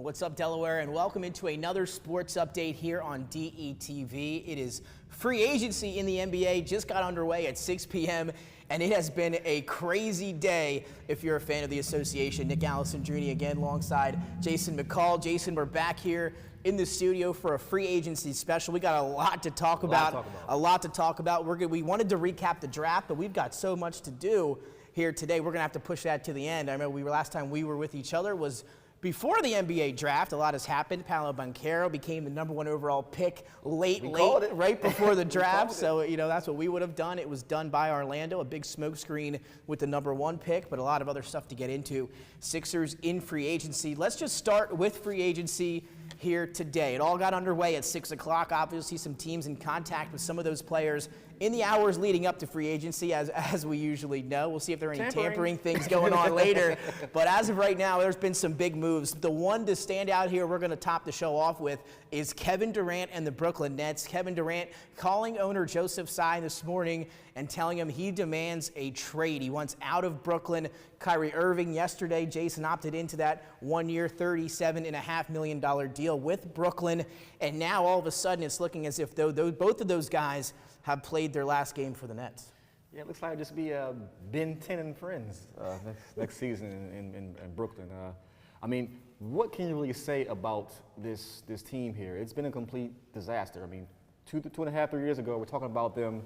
What's up, Delaware, and welcome into another sports update here on DETV. It is free agency in the NBA, just got underway at 6 p.m., and it has been a crazy day if you're a fan of the association. Nick Alessandrini again alongside Jason McCall. Jason, we're back here in the studio for a free agency special. We got a lot to talk about. We wanted to recap the draft, but we've got so much to do here today. We're going to have to push that to the end. I remember last time we were with each other was before the NBA draft. A lot has happened. Paolo Banchero became the #1 overall pick right before the draft. So, that's what we would have done. It was done by Orlando, a big smokescreen with the #1 pick, but a lot of other stuff to get into. Sixers in free agency. Let's just start with free agency here today. It all got underway at 6 o'clock. Obviously, some teams in contact with some of those players in the hours leading up to free agency, as we usually know. We'll see if there are any tampering things going on later. But as of right now, there's been some big moves. The one to stand out here we're going to top the show off with is Kevin Durant and the Brooklyn Nets. Kevin Durant calling owner Joseph Tsai this morning and telling him he demands a trade. He wants out of Brooklyn. Kyrie Irving yesterday, Jason opted into that 1-year, $37.5 million deal with Brooklyn. And now all of a sudden it's looking as if both of those guys have played their last game for the Nets. Yeah, it looks like it'll just be Ben 10 and friends next season in Brooklyn. I mean, what can you really say about this team here? It's been a complete disaster. I mean, 2.5, 3 years ago, we're talking about them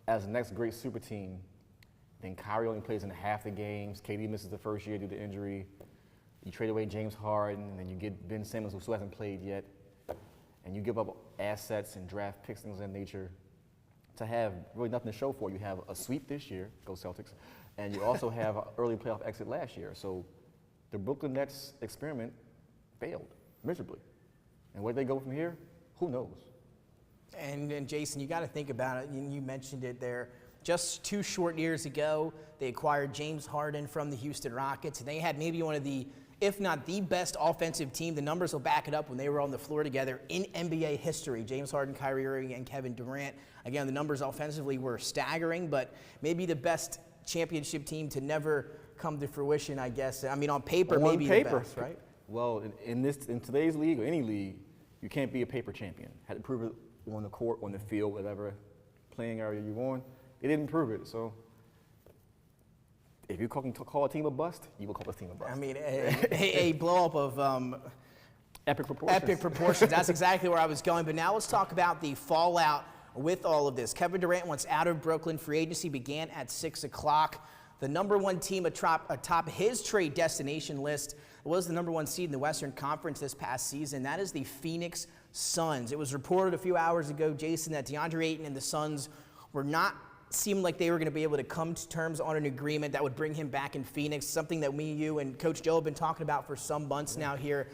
as the next great super team. Then Kyrie only plays in half the games. KD misses the first year due to injury. You trade away James Harden, and then you get Ben Simmons, who still hasn't played yet. And you give up assets and draft picks, things of that nature, to have really nothing to show for. You have a sweep this year, go Celtics, and you also have an early playoff exit last year. So the Brooklyn Nets experiment failed miserably. And where they go from here, who knows? And Jason, you got to think about it. You mentioned it there. Just 2 short years ago, they acquired James Harden from the Houston Rockets, and they had maybe one of the, if not the best offensive team. The numbers will back it up when they were on the floor together in NBA history. James Harden, Kyrie Irving, and Kevin Durant. Again, the numbers offensively were staggering, but maybe the best championship team to never come to fruition, I guess. I mean, on paper, maybe the best, right? Well, in today's league or any league, you can't be a paper champion. Had to prove it on the court, on the field, whatever playing area you're on. They didn't prove it, so if you call a team a bust, you will call this team a bust. I mean, a blow-up of epic proportions. Epic proportions. That's exactly where I was going. But now let's talk about the fallout with all of this. Kevin Durant wants out of Brooklyn. Free agency began at 6 o'clock. The #1 team atop his trade destination list was the #1 seed in the Western Conference this past season. That is the Phoenix Suns. It was reported a few hours ago, Jason, that DeAndre Ayton and the Suns seemed like they were going to be able to come to terms on an agreement that would bring him back in Phoenix, something that me, you, and Coach Joe have been talking about for some months now here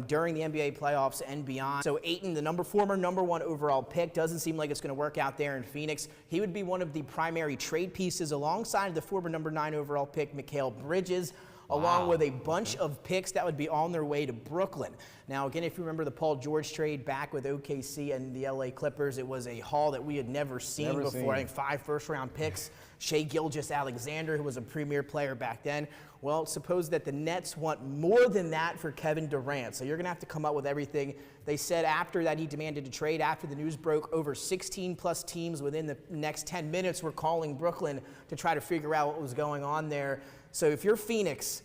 during the NBA playoffs and beyond. So Ayton, the former #1 overall pick, doesn't seem like it's going to work out there in Phoenix. He would be one of the primary trade pieces alongside the former #9 overall pick, McCall Bridges, along with a bunch of picks that would be on their way to Brooklyn. Now, again, if you remember the Paul George trade back with OKC and the LA Clippers, it was a haul that we had never seen before. I think 5 first-round picks. Shai Gilgeous-Alexander, who was a premier player back then. Well, suppose that the Nets want more than that for Kevin Durant. So you're going to have to come up with everything. They said after that he demanded a trade. After the news broke, over 16-plus teams within the next 10 minutes were calling Brooklyn to try to figure out what was going on there. So if you're Phoenix,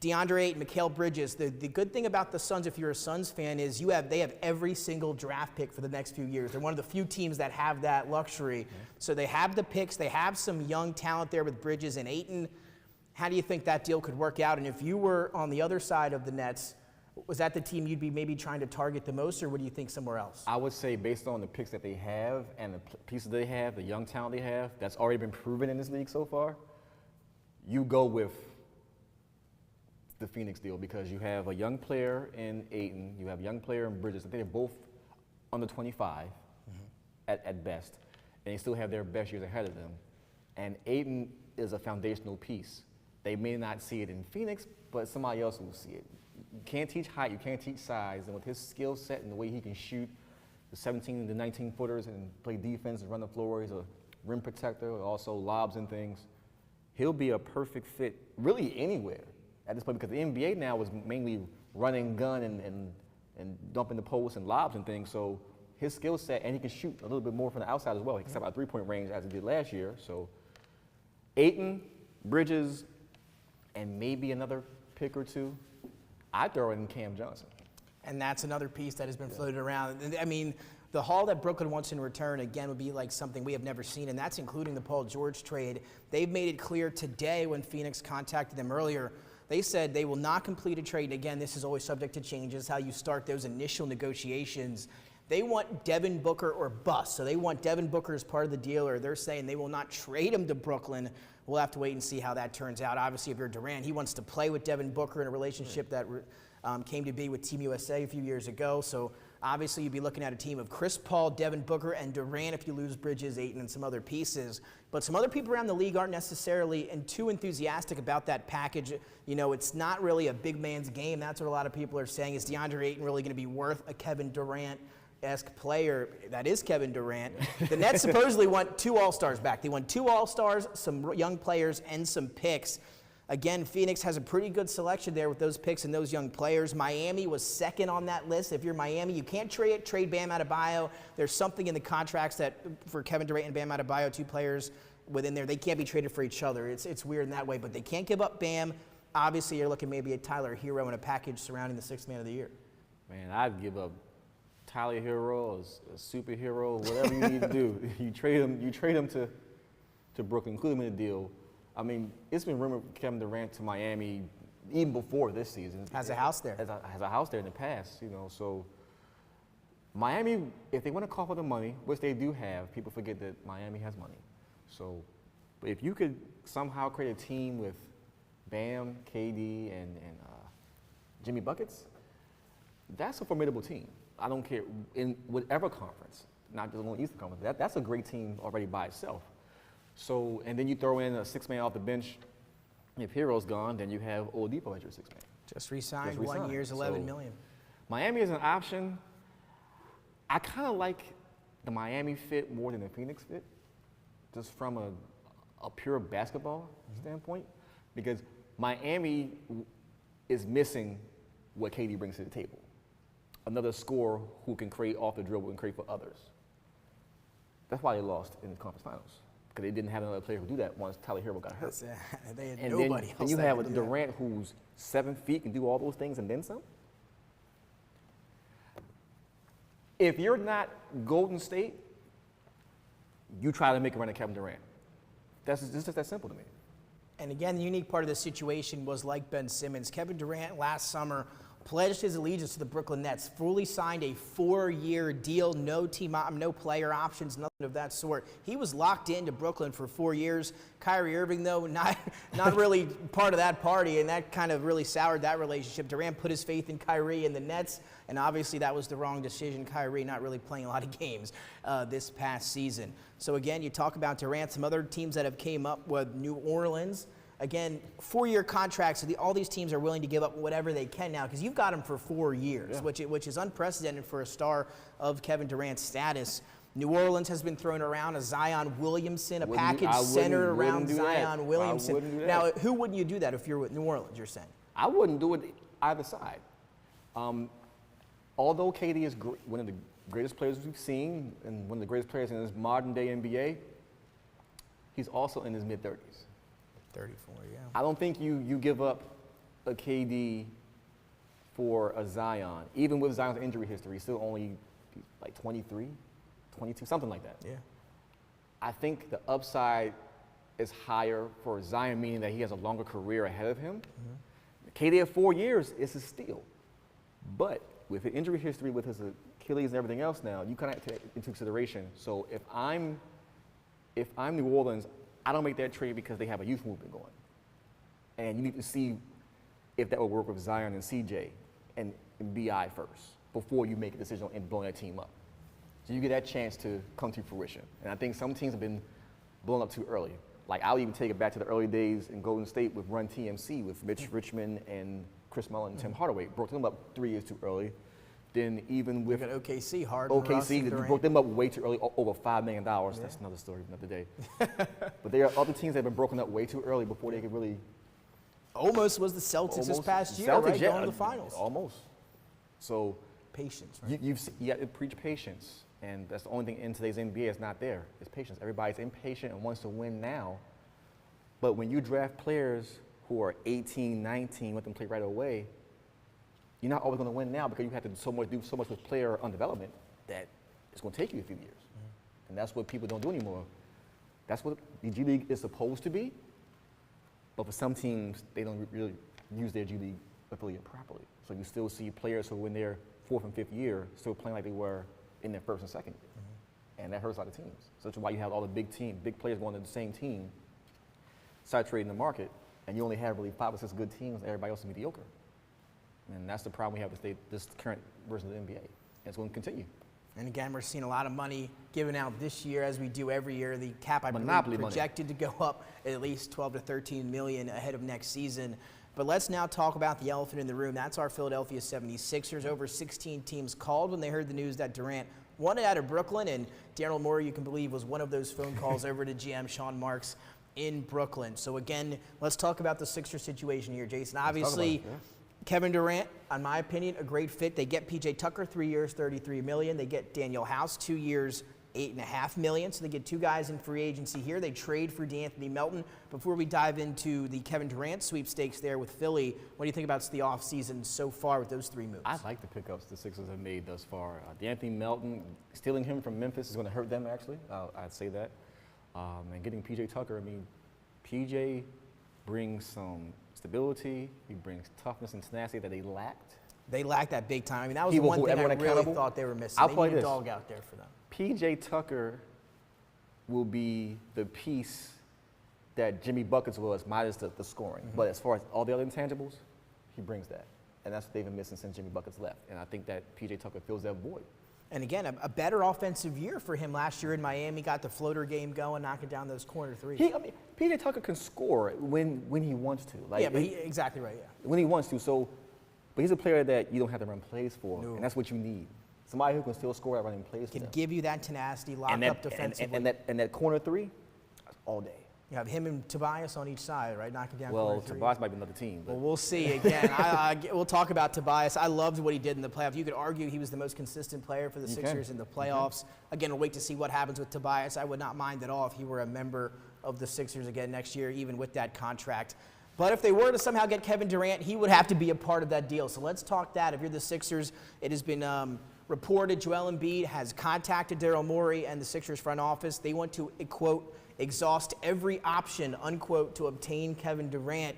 DeAndre Ayton, McCall Bridges, the good thing about the Suns, if you're a Suns fan, is they have every single draft pick for the next few years. They're one of the few teams that have that luxury. Mm-hmm. So they have the picks. They have some young talent there with Bridges and Ayton. How do you think that deal could work out? And if you were on the other side of the Nets, was that the team you'd be maybe trying to target the most, or would you think somewhere else? I would say based on the picks that they have and the pieces they have, the young talent they have, that's already been proven in this league so far, you go with the Phoenix deal because you have a young player in Ayton, you have a young player in Bridges. I think they're both under 25 at best, and they still have their best years ahead of them. And Ayton is a foundational piece. They may not see it in Phoenix, but somebody else will see it. You can't teach height, you can't teach size, and with his skill set and the way he can shoot the 17 to 19 footers and play defense and run the floor, he's a rim protector, also lobs and things. He'll be a perfect fit really anywhere at this point because the NBA now is mainly running gun and dumping the post and lobs and things. So his skill set, and he can shoot a little bit more from the outside as well. He can step out 3-point range as he did last year. So Ayton, Bridges, and maybe another pick or two. I'd throw in Cam Johnson. And that's another piece that has been floated around. I mean, the haul that Brooklyn wants in return, again, would be like something we have never seen, and that's including the Paul George trade. They've made it clear today when Phoenix contacted them earlier, they said they will not complete a trade. And again, this is always subject to changes, how you start those initial negotiations. They want Devin Booker or bust. So they want Devin Booker as part of the deal, or they're saying they will not trade him to Brooklyn. We'll have to wait and see how that turns out. Obviously, if you're Durant, he wants to play with Devin Booker in a relationship that came to be with Team USA a few years ago. So obviously, you'd be looking at a team of Chris Paul, Devin Booker, and Durant if you lose Bridges, Ayton, and some other pieces. But some other people around the league aren't necessarily too enthusiastic about that package. You know, it's not really a big man's game. That's what a lot of people are saying. Is DeAndre Ayton really going to be worth a Kevin Durant-esque player? That is Kevin Durant. The Nets supposedly want 2 All-Stars back. They want 2 All-Stars, some young players, and some picks. Again, Phoenix has a pretty good selection there with those picks and those young players. Miami was second on that list. If you're Miami, you can't trade Bam Adebayo. There's something in the contracts that for Kevin Durant and Bam Adebayo, 2 players within there, they can't be traded for each other. It's weird in that way, but they can't give up Bam. Obviously, you're looking maybe at Tyler Hero in a package surrounding the 6th man of the year. Man, I'd give up Tyler Hero, a superhero, whatever you need to do. You trade him to Brooklyn, include him in the deal. I mean, it's been rumored Kevin Durant to Miami even before this season. Has a house there. Has a house there in the past, you know. So Miami, if they want to call for the money, which they do have, people forget that Miami has money. So, but if you could somehow create a team with Bam, KD, and Jimmy Buckets, that's a formidable team. I don't care in whatever conference, not just only Eastern Conference. That's a great team already by itself. So, and then you throw in a 6-man off the bench. If Hero's gone, then you have Oladipo as your 6-man. Just re-signed, 1 year, $11 million. Miami is an option. I kind of like the Miami fit more than the Phoenix fit, just from a pure basketball standpoint, because Miami is missing what KD brings to the table. Another scorer who can create off the dribble and create for others. That's why they lost in the conference finals. Because they didn't have another player who do that once Tyler Hero got hurt. They had and nobody else. Then you have a Durant who's 7 feet, can do all those things and then some. If you're not Golden State, you try to make a run at Kevin Durant. It's just that simple to me. And again, the unique part of the situation was like Ben Simmons. Kevin Durant last summer pledged his allegiance to the Brooklyn Nets, fully signed a 4-year deal, no player options, nothing of that sort. He was locked into Brooklyn for 4 years. Kyrie Irving, though, not really part of that party, and that kind of really soured that relationship. Durant put his faith in Kyrie and the Nets, and obviously that was the wrong decision. Kyrie not really playing a lot of games this past season. So again, you talk about Durant, some other teams that have came up with New Orleans. Again, 4-year contracts, so all these teams are willing to give up whatever they can now because you've got him for 4 years, which is unprecedented for a star of Kevin Durant's status. New Orleans has been thrown around a Zion Williamson, a package centered around Zion Williamson. Now, who wouldn't you do that if you're with New Orleans, you're saying? I wouldn't do it either side. Although KD is one of the greatest players we've seen and one of the greatest players in this modern-day NBA, he's also in his mid-30s. 34, yeah. I don't think you give up a KD for a Zion. Even with Zion's injury history, he's still only like 23, 22, something like that. Yeah. I think the upside is higher for Zion, meaning that he has a longer career ahead of him. KD at 4 years is a steal. But with the injury history, with his Achilles and everything else now, you kind of take into consideration. So if I'm New Orleans, I don't make that trade because they have a youth movement going. And you need to see if that will work with Zion and CJ and BI first before you make a decision on blowing that team up. So you get that chance to come to fruition. And I think some teams have been blown up too early. Like I'll even take it back to the early days in Golden State with Run TMC with Mitch Richmond and Chris Mullin and Tim Hardaway. Broke them up 3 years too early. Then even with OKC, OKC, they broke them up way too early, over $5 million. Yeah. That's another story, another day. But there are other teams that have been broken up way too early before they could really Almost was the Celtics this past year, Celtics, right? yeah, Going to the finals. Almost. So Patience, right? you have to preach patience, and that's the only thing in today's NBA is not there. Is patience. Everybody's impatient and wants to win now. But when you draft players who are 18, 19, want them to play right away, you're not always going to win now because you have to do so much with player development that it's going to take you a few years. And that's what people don't do anymore. That's what the G League is supposed to be. But for some teams, they don't really use their G League affiliate properly. So you still see players who, in their 4th and 5th year, still playing like they were in their 1st and 2nd year. And that hurts a lot of teams. So that's why you have all the big players going to the same team, saturating the market, and you only have really 5 or 6 good teams, and everybody else is mediocre. And that's the problem we have with this current version of the NBA. And it's going to continue. And again, we're seeing a lot of money given out this year, as we do every year. The cap, I believe, Monopoly projected to go up at least 12 to 13 million ahead of next season. But let's now talk about the elephant in the room. That's our Philadelphia 76ers. Over 16 teams called when they heard the news that Durant wanted out of Brooklyn, and Daryl Morey, you can believe, was one of those phone calls over to GM Sean Marks in Brooklyn. So again, let's talk about the Sixers situation here, Jason. Obviously, Kevin Durant, in my opinion, a great fit. They get P.J. Tucker, 3 years, $33 million. They get Daniel House, 2 years, $8.5 million. So they get 2 guys in free agency here. They trade for DeAnthony Melton. Before we dive into the Kevin Durant sweepstakes there with Philly, what do you think about the offseason so far with those 3 moves? I like the pickups the Sixers have made thus far. DeAnthony Melton, stealing him from Memphis is going to hurt them, actually. I'd say that. And getting P.J. Tucker, I mean, P.J. brings some stability. He brings toughness and tenacity that they lacked. They lacked that big time. I mean, that was the one thing I really thought they were missing. They need a dog out there for them. P.J. Tucker will be the piece that Jimmy Buckets was, minus the scoring. But as far as all the other intangibles, he brings that. And that's what they've been missing since Jimmy Buckets left. And I think that P.J. Tucker fills that void. And again, a better offensive year for him last year in Miami. Got the floater game going, knocking down those corner threes. P.J. Tucker can score when he wants to. Like, yeah, but exactly right, yeah. When he wants to. So, but he's a player that you don't have to run plays for, and that's what you need. Somebody who can still score at running plays for them. Can give you that tenacity, lock up defensively. And that corner three, all day. You have him and Tobias on each side, right? Knocking down well, corner three. Tobias might be another team. Well, we'll see. Again, we'll talk about Tobias. I loved what he did in the playoffs. You could argue he was the most consistent player for the Sixers in the playoffs. Again, we'll wait to see what happens with Tobias. I would not mind at all if he were a member of the Sixers again next year, even with that contract. But if they were to somehow get Kevin Durant, he would have to be a part of that deal. So let's talk that. If you're the Sixers, it has been reported Joel Embiid has contacted Daryl Morey and the Sixers front office. They want to, quote, exhaust every option, unquote, to obtain Kevin Durant.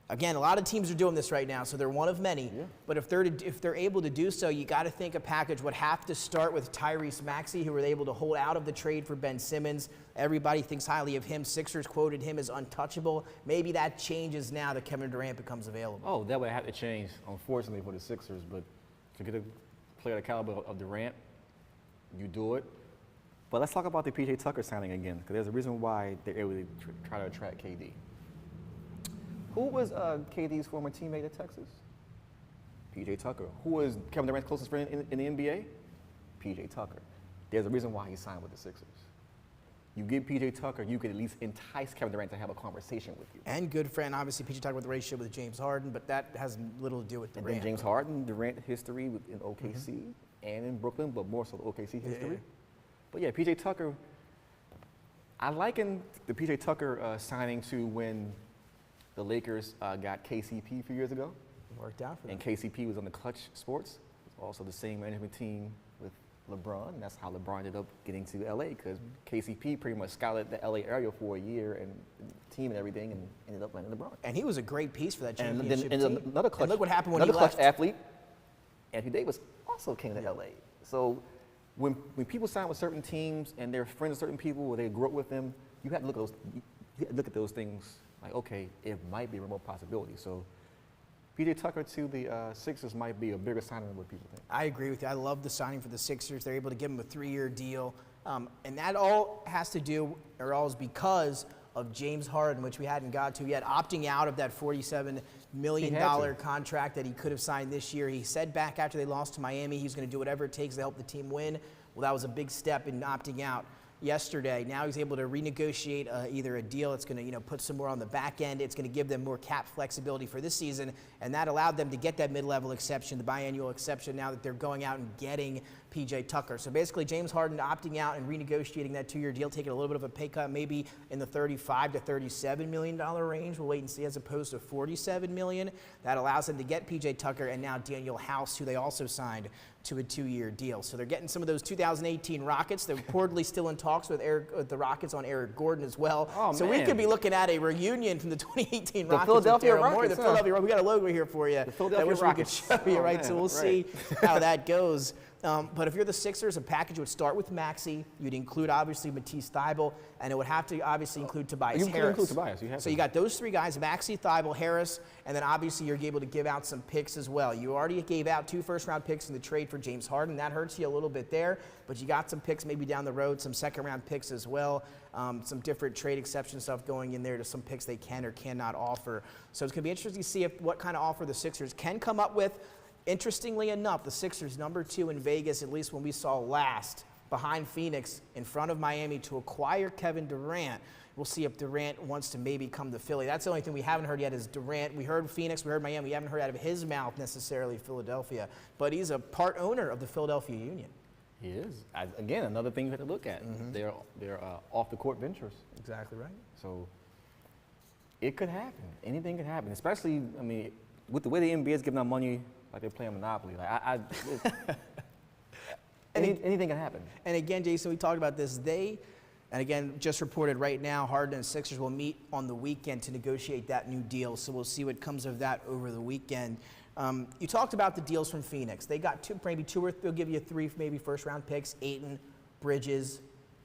Again, a lot of teams are doing this right now, so they're one of many. Yeah. But if they're able to do so, you got to think a package would have to start with Tyrese Maxey, who were able to hold out of the trade for Ben Simmons. Everybody thinks highly of him. Sixers quoted him as untouchable. Maybe that changes now that Kevin Durant becomes available. Oh, that would have to change, unfortunately, for the Sixers. But to get a player the caliber of Durant, you do it. But let's talk about the P.J. Tucker signing again, because there's a reason why they're able to try to attract KD. Who was KD's former teammate at Texas? P.J. Tucker. Who was Kevin Durant's closest friend in the NBA? P.J. Tucker. There's a reason why he signed with the Sixers. You give P.J. Tucker, you could at least entice Kevin Durant to have a conversation with you. And good friend, obviously, P.J. Tucker with the relationship with James Harden, but that has little to do with Durant. And then James Harden, Durant history in OKC and in Brooklyn, but more so the OKC history. Yeah. But yeah, P.J. Tucker, I liken the P.J. Tucker signing to when the Lakers got KCP a few years ago. It worked out for them. And KCP was on the Clutch Sports. Also the same management team with LeBron. And that's how LeBron ended up getting to L.A. because KCP pretty much scouted the L.A. area for a year and team and everything and ended up landing LeBron. And he was a great piece for that championship team. Another Clutch, and look what happened when he left. Another Clutch athlete, Anthony Davis, also came to L.A. So when people sign with certain teams and they're friends with certain people or they grew up with them, you have to look at those things like, okay, it might be a remote possibility. So P.J. Tucker to the Sixers might be a bigger signing than what people think. I agree with you. I love the signing for the Sixers. They're able to give him a 3-year deal. And that all has to do, or all is because of James Harden, which we hadn't got to yet, opting out of that $47 million contract that he could have signed this year. He said back after they lost to Miami, he was going to do whatever it takes to help the team win. Well, that was a big step in opting out. yesterday. Now he's able to renegotiate either a deal that's going to put some more on the back end. It's going to give them more cap flexibility for this season, and that allowed them to get that mid-level exception, the biannual exception, now that they're going out and getting P.J. Tucker. So basically James Harden opting out and renegotiating that 2-year deal, taking a little bit of a pay cut, maybe in the $35 to $37 million range. We'll wait and see, as opposed to $47 million. That allows them to get P.J. Tucker and now Daniel House, who they also signed to a 2-year deal. So they're getting some of those 2018 Rockets. They're reportedly still in talks with the Rockets on Eric Gordon as well. Oh, so man. we could be looking at a reunion from the 2018 Rockets. Philadelphia with Daryl Morey. Rockets, The Philadelphia Rockets. We got a logo here for you. The Philadelphia Rockets. We could show you, right? Man, So we'll see how that goes. But if you're the Sixers, a package would start with Maxey. You'd include, obviously, Matisse Thybulle, and it would have to obviously include Tobias You Harris. include Tobias. You have So to. you got those three guys, Maxey, Thybulle, Harris, and then obviously you're able to give out some picks as well. You already gave out 2 first-round picks in the trade for James Harden. That hurts you a little bit there, but you got some picks maybe down the road, some second-round picks as well, some different trade exception stuff going in there to some picks they can or cannot offer. So it's going to be interesting to see what kind of offer the Sixers can come up with. Interestingly enough, the Sixers, number 2 in Vegas, at least when we saw last, behind Phoenix, in front of Miami to acquire Kevin Durant. We'll see if Durant wants to maybe come to Philly. That's the only thing we haven't heard yet is Durant. We heard Phoenix, we heard Miami. We haven't heard out of his mouth necessarily Philadelphia, but he's a part owner of the Philadelphia Union. He is. Again, another thing you have to look at. They're off-the-court ventures. Exactly right. So it could happen. Anything could happen, especially, I mean, with the way the NBA is giving out money like they're playing Monopoly. Like anything can happen. And again, Jason, we talked about this. And again, just reported right now, Harden and Sixers will meet on the weekend to negotiate that new deal. So we'll see what comes of that over the weekend. You talked about the deals from Phoenix. They got they'll give you 3 maybe first-round picks, Ayton, Bridges,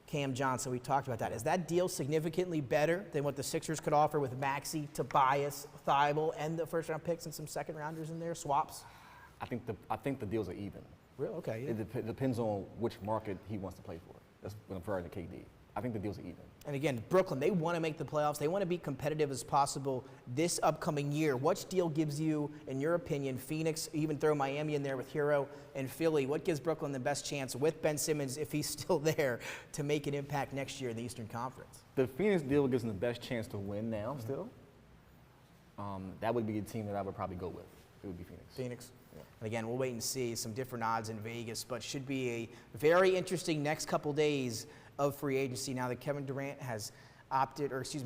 Cam Johnson. We talked about that. Is that deal significantly better than what the Sixers could offer with Maxey, Tobias, Thybulle, and the first-round picks and some second-rounders in there, swaps? I think the deals are even. Really? Okay. Yeah. It depends on which market he wants to play for. That's what I'm referring to KD. I think the deals are even. And again, Brooklyn, they want to make the playoffs. They want to be competitive as possible this upcoming year. Which deal gives you, in your opinion, Phoenix, even throw Miami in there with Hero and Philly, what gives Brooklyn the best chance with Ben Simmons, if he's still there, to make an impact next year in the Eastern Conference? The Phoenix deal gives them the best chance to win now still. That would be a team that I would probably go with. It would be Phoenix. Phoenix. Yeah. And again, we'll wait and see some different odds in Vegas, but should be a very interesting next couple days of free agency now that Kevin Durant has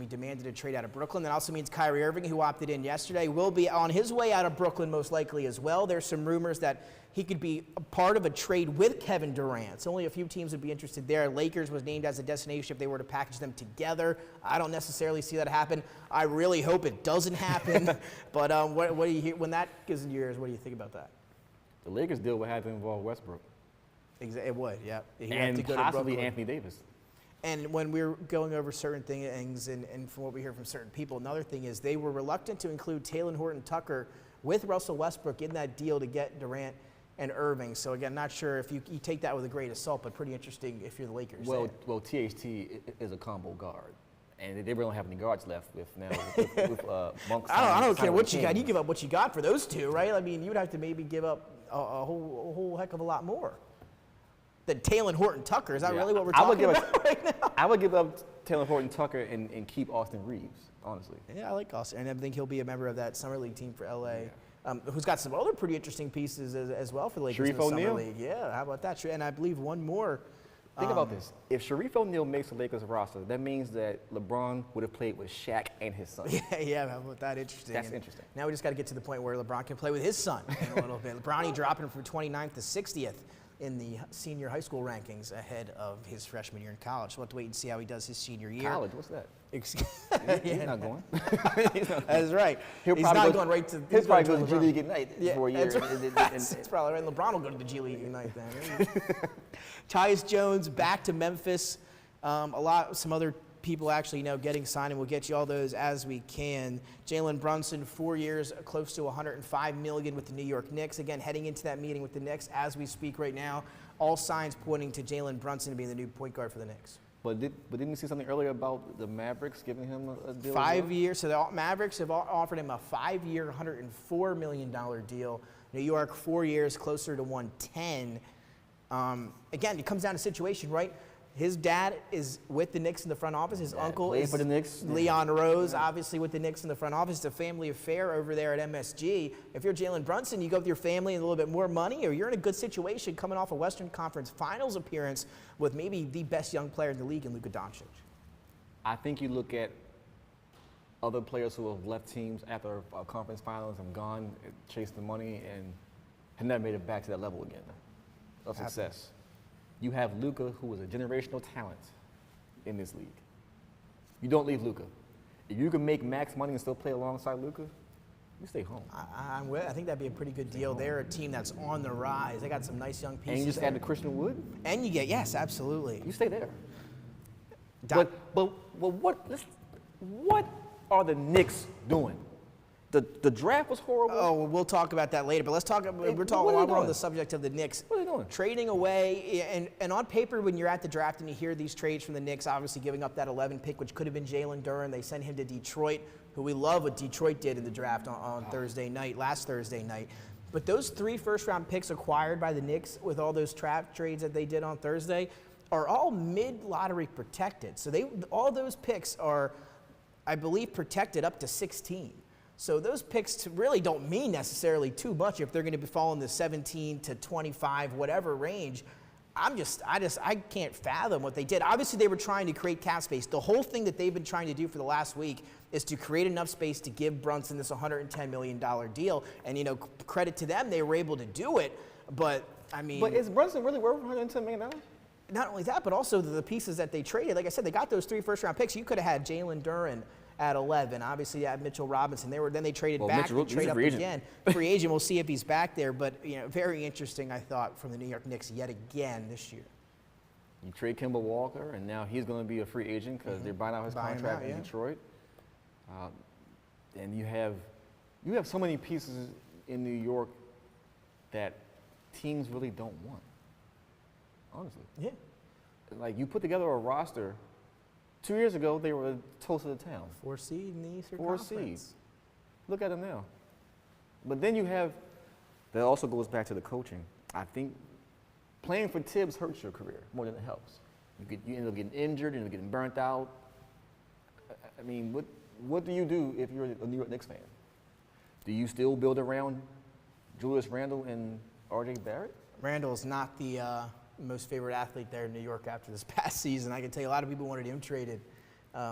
demanded a trade out of Brooklyn. That also means Kyrie Irving, who opted in yesterday, will be on his way out of Brooklyn most likely as well. There's some rumors that he could be a part of a trade with Kevin Durant. So only a few teams would be interested there. Lakers was named as a destination if they were to package them together. I don't necessarily see that happen. I really hope it doesn't happen. But what do you hear when that goes into your ears? What do you think about that? The Lakers deal would have to involve Westbrook. It would, yeah. He'd And have to go possibly to Brooklyn. Anthony Davis. And when we're going over certain things, and from what we hear from certain people, another thing is they were reluctant to include Talen Horton-Tucker with Russell Westbrook in that deal to get Durant and Irving. So again, not sure if you take that with a grain of salt, but pretty interesting if you're the Lakers. Well, THT is a combo guard, and they really don't have any guards left with now with Monk. I don't care what you got. You give up what you got for those two, right? I mean, you'd have to maybe give up a whole heck of a lot more than Talen Horton-Tucker. Is that really what we're talking about right now? I would give up Talen Horton-Tucker and keep Austin Reeves, honestly. Yeah, I like Austin, and I think he'll be a member of that summer league team for LA. Who's got some other pretty interesting pieces as well for the Lakers in the summer league. Yeah, how about that? And I believe one more. Think about this. If Sharif O'Neal makes the Lakers roster, that means that LeBron would have played with Shaq and his son. Yeah, how about that? Interesting. That's interesting. Now we just got to get to the point where LeBron can play with his son in a little bit. LeBron dropping from 29th to 60th in the senior high school rankings ahead of his freshman year in college. So we'll have to wait and see how he does his senior year. College? What's that? He's not going. That's right. He's not going right to. He'll probably go to the G League Ignite for a year. That's probably right. LeBron will go to the G League Ignite then. Tyus Jones back to Memphis. Some other people actually getting signed, and we'll get you all those as we can. Jalen Brunson, 4 years, close to $105 million with the New York Knicks. Again, heading into that meeting with the Knicks as we speak right now. All signs pointing to Jalen Brunson being the new point guard for the Knicks. But didn't we see something earlier about the Mavericks giving him a deal? 5 years. So the Mavericks have offered him a 5-year, $104 million deal. New York, 4 years, closer to 110. Again, it comes down to situation, right? His dad is with the Knicks in the front office. His uncle played is for the Knicks. Leon Rose, obviously with the Knicks in the front office. It's a family affair over there at MSG. If you're Jalen Brunson, you go with your family and a little bit more money, or you're in a good situation coming off a Western Conference Finals appearance with maybe the best young player in the league in Luka Doncic. I think you look at other players who have left teams after a conference finals and gone, chased the money, and have never made it back to that level again of success. You have Luka, who is a generational talent in this league. You don't leave Luka. If you can make max money and still play alongside Luka, you stay home. I think that'd be a pretty good deal. They're a team that's on the rise. They got some nice young pieces. And you just add the Christian Wood? And you get, yes, absolutely. You stay there. But what are the Knicks doing? The draft was horrible. Oh, well, we'll talk about that later. But let's talk. We're on the subject of the Knicks. What are they doing? Trading away, and on paper, when you're at the draft and you hear these trades from the Knicks, obviously giving up that 11 pick, which could have been Jalen Durant. They sent him to Detroit, who we love what Detroit did in the draft on last Thursday night. But those 3 first-round picks acquired by the Knicks with all those draft trades that they did on Thursday are all mid-lottery protected. So all those picks are, I believe, protected up to 16. So those picks really don't mean necessarily too much if they're going to be falling the 17 to 25, whatever range. I can't fathom what they did. Obviously, they were trying to create cap space. The whole thing that they've been trying to do for the last week is to create enough space to give Brunson this $110 million deal. And, credit to them, they were able to do it. But, I mean. But is Brunson really worth $110 million? Not only that, but also the pieces that they traded. Like I said, they got those 3 first-round picks. You could have had Jalen Durant at 11. Obviously, you had Mitchell Robinson. Then they traded back and trade up again. Free agent. We'll see if he's back there. But very interesting, I thought, from the New York Knicks yet again this year. You trade Kemba Walker, and now he's going to be a free agent because they're buying out his contract in Detroit. And you have so many pieces in New York that teams really don't want. Honestly. Yeah. Like, you put together a roster. 2 years ago, they were the toast of the town. 4 seed in the Eastern 4 Conference. seeds. Look at them now. But then that also goes back to the coaching. I think playing for Tibbs hurts your career more than it helps. You end up getting injured, you end up getting burnt out. I mean, what do you do if you're a New York Knicks fan? Do you still build around Julius Randle and R.J. Barrett? Randle's not the most favorite athlete there in New York after this past season. I can tell you a lot of people wanted him traded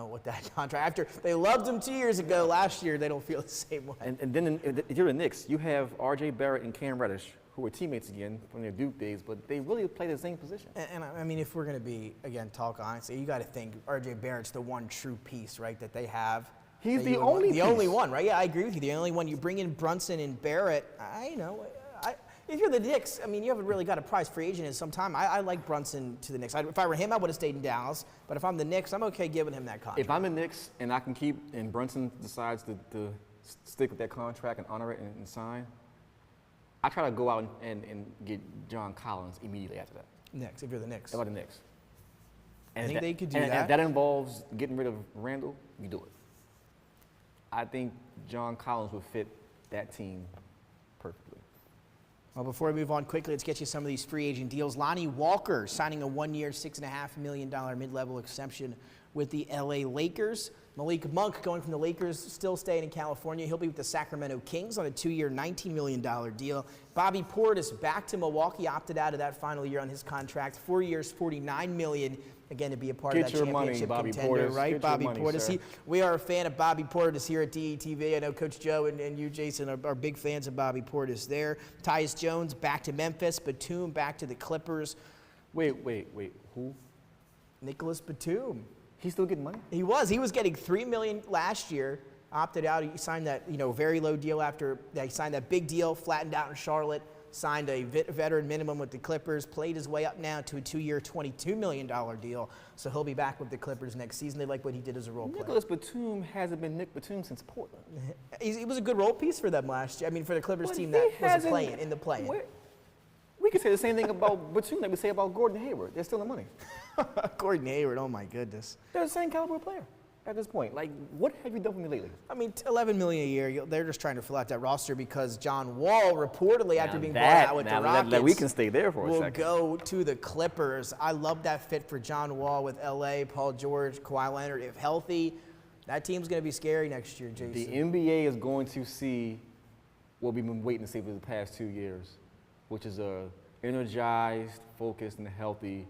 with that contract. After they loved him 2 years ago, last year they don't feel the same way. And then if you're the Knicks, you have R.J. Barrett and Cam Reddish, who were teammates again from their Duke days, but they really play the same position. And I mean, if we're going to be, again, talk honestly, you got to think R.J. Barrett's the one true piece, right, that they have. He's the only piece. The only one, right? Yeah, I agree with you. The only one. You bring in Brunson and Barrett, if you're the Knicks, I mean, you haven't really got a prize free agent in some time. I like Brunson to the Knicks. If I were him, I would have stayed in Dallas. But if I'm the Knicks, I'm okay giving him that contract. If I'm the Knicks and I can and Brunson decides to stick with that contract and honor it and sign, I try to go out and get John Collins immediately after that. Knicks, if you're the Knicks. How about the Knicks? And I think they could do that. And if that involves getting rid of Randle, you do it. I think John Collins would fit that team perfectly. Well, before we move on quickly, let's get you some of these free agent deals. Lonnie Walker signing a 1-year, $6.5 million mid-level exception with the LA Lakers. Malik Monk going from the Lakers, still staying in California. He'll be with the Sacramento Kings on a 2-year, $19 million deal. Bobby Portis back to Milwaukee, opted out of that final year on his contract. 4 years, $49 million. Again, to be a part of that championship contender, right? Bobby Portis. We are a fan of Bobby Portis here at DETV. I know Coach Joe and you, Jason, are big fans of Bobby Portis there. Tyus Jones back to Memphis. Batum back to the Clippers. Wait. Who? Nicholas Batum. He's still getting money? He was getting $3 million last year. Opted out. He signed that very low deal after he signed that big deal, flattened out in Charlotte. Signed a veteran minimum with the Clippers, played his way up now to a 2-year, $22 million deal. So he'll be back with the Clippers next season. They like what he did as a role player. Nicholas Batum hasn't been Nick Batum since Portland. He was a good role piece for them last year. I mean, for the Clippers team that wasn't playing in the play-in. We could say the same thing about Batum that we say about Gordon Hayward. They're still in money. Gordon Hayward, oh my goodness. They're the same caliber player. at this point? Like, what have you done for me lately? I mean, $11 million a year. They're just trying to fill out that roster because John Wall reportedly, after being bought out with the Rockets, we can stay there for a second. Will go to the Clippers. I love that fit for John Wall with LA, Paul George, Kawhi Leonard. If healthy, that team's going to be scary next year, Jason. The NBA is going to see what we've been waiting to see for the past 2 years, which is a energized, focused, and healthy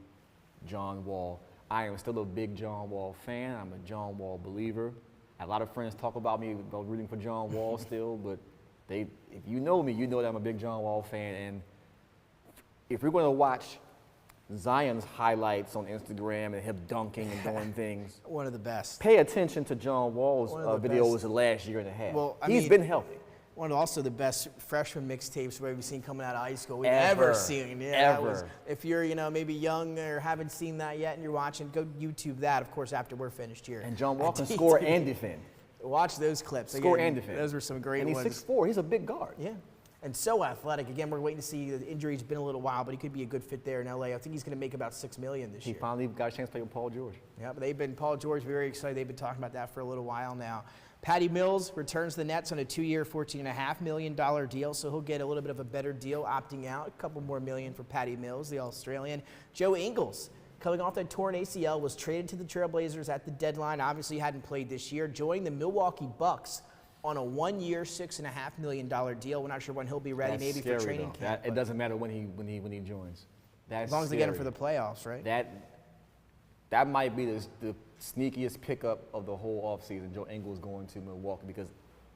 John Wall. I am still a big John Wall fan. I'm a John Wall believer. A lot of friends talk about me about rooting for John Wall still, but if you know me, you know that I'm a big John Wall fan. And if we're going to watch Zion's highlights on Instagram and him dunking and doing things, one of the best. Pay attention to John Wall's videos the last year and a half. Well, He's been healthy. One of also the best freshman mixtapes we've seen coming out of high school we've ever seen. Yeah, ever. If you're, maybe young or haven't seen that yet and you're watching, go YouTube that, of course, after we're finished here. And John Wall can score and defend. Watch those clips. Score and defend. Those were some great ones. And he's 6'4". He's a big guard. Yeah. And so athletic. Again, we're waiting to see. The injury's been a little while, but he could be a good fit there in LA. I think he's going to make about $6 million this year. He finally got a chance to play with Paul George. Yeah, but Paul George, very excited. They've been talking about that for a little while now. Patty Mills returns to the Nets on a 2-year, $14.5 million deal, so he'll get a little bit of a better deal opting out. A couple more million for Patty Mills, the Australian. Joe Ingles, coming off that torn ACL, was traded to the Trailblazers at the deadline. Obviously hadn't played this year. Joined the Milwaukee Bucks on a 1-year, $6.5 million deal. We're not sure when he'll be ready, maybe for training camp. It doesn't matter when he joins. As long as they get him for the playoffs, right? That might be the sneakiest pickup of the whole offseason, Joe Ingles going to Milwaukee, because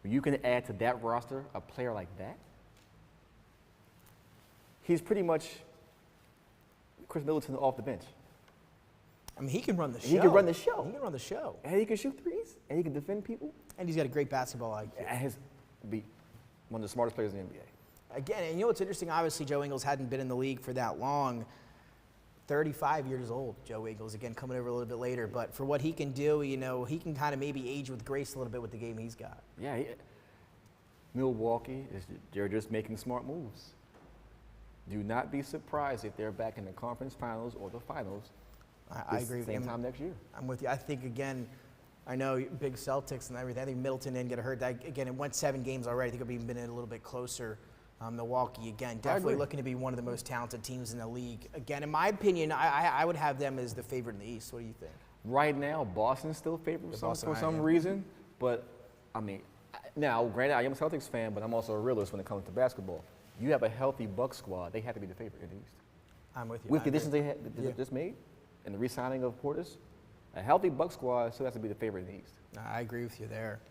when you can add to that roster a player like that, he's pretty much Chris Middleton off the bench. I mean, he can run the show. He can run the show. He can run the show. And he can shoot threes, and he can defend people. And he's got a great basketball IQ. And he's be one of the smartest players in the NBA. Again, and what's interesting, obviously Joe Ingles hadn't been in the league for that long. 35 years old, Joe Ingles, again, coming over a little bit later. But for what he can do, he can kind of maybe age with grace a little bit with the game he's got. Yeah, Milwaukee, they're just making smart moves. Do not be surprised if they're back in the conference finals or the finals. I agree with you. Same time next year. I'm with you. I think, again, I know big Celtics and everything. I think Middleton didn't get hurt. Again, it went 7 games already. I think it'll be been a little bit closer. Milwaukee, again, definitely looking to be one of the most talented teams in the league. Again, in my opinion, I would have them as the favorite in the East. What do you think? Right now, Boston's still favored for some reason. But, I mean, now, granted, I am a Celtics fan, but I'm also a realist when it comes to basketball. You have a healthy Bucks squad. They have to be the favorite in the East. I'm with you. With the additions they just made and the re-signing of Portis, a healthy Bucks squad still has to be the favorite in the East. I agree with you there.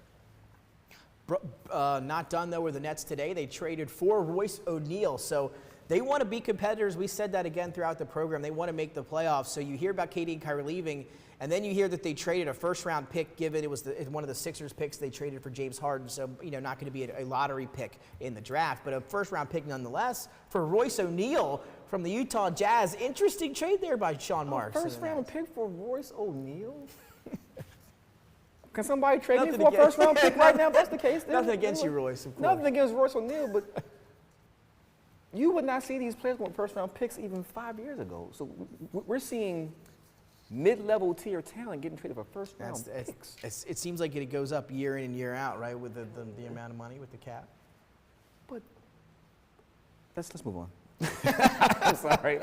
Not done, though, with the Nets today. They traded for Royce O'Neal. So they want to be competitors. We said that again throughout the program. They want to make the playoffs. So you hear about KD and Kyrie leaving, and then you hear that they traded a first-round pick, given it was one of the Sixers picks they traded for James Harden. So, not going to be a lottery pick in the draft, but a first-round pick nonetheless for Royce O'Neal from the Utah Jazz. Interesting trade there by Sean Marks. First-round pick for Royce O'Neal? Can somebody trade me for a first-round pick right now if that's the case? Nothing against you, Royce, of course. Nothing against Royce O'Neal, but you would not see these players with first-round picks even 5 years ago. So we're seeing mid-level tier talent getting traded for first-round picks. It seems like it goes up year in and year out, right, with the amount of money, with the cap. But let's move on. I'm sorry.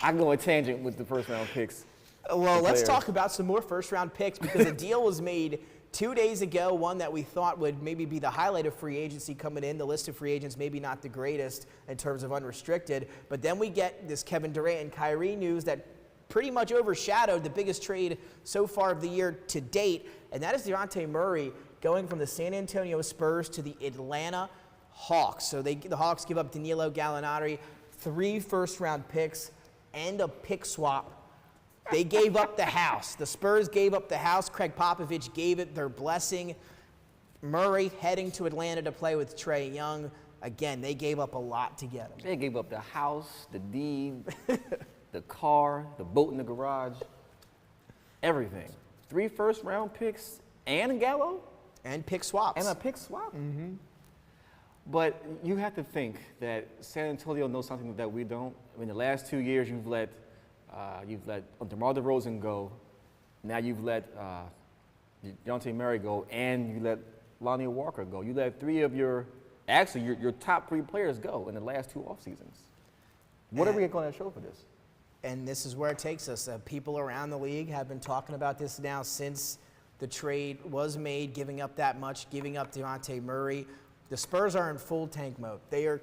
I go on a tangent with the first-round picks. Well, let's talk about some more first-round picks, because a deal was made 2 days ago, one that we thought would maybe be the highlight of free agency coming in. The list of free agents maybe not the greatest in terms of unrestricted, but then we get this Kevin Durant and Kyrie news that pretty much overshadowed the biggest trade so far of the year to date, and that is Deontay Murray going from the San Antonio Spurs to the Atlanta Hawks. So the Hawks give up Danilo Gallinari, 3 first-round picks, and a pick swap. They gave up the house. The Spurs gave up the house. Craig Popovich gave it their blessing. Murray heading to Atlanta to play with Trae Young. Again, they gave up a lot to get him. They gave up the house, the deed, the car, the boat in the garage, everything. 3 first-round picks and Gallo? And pick swaps. And a pick swap? Mm-hmm. But you have to think that San Antonio knows something that we don't. I mean, the last 2 years you've let DeMar DeRozan go. Now you've let Deontay Murray go, and you let Lonnie Walker go. You let three of your top three players go in the last 2 off seasons. What are we going to show for this? And this is where it takes us. People around the league have been talking about this now since the trade was made, giving up that much, giving up Deontay Murray. The Spurs are in full tank mode. They are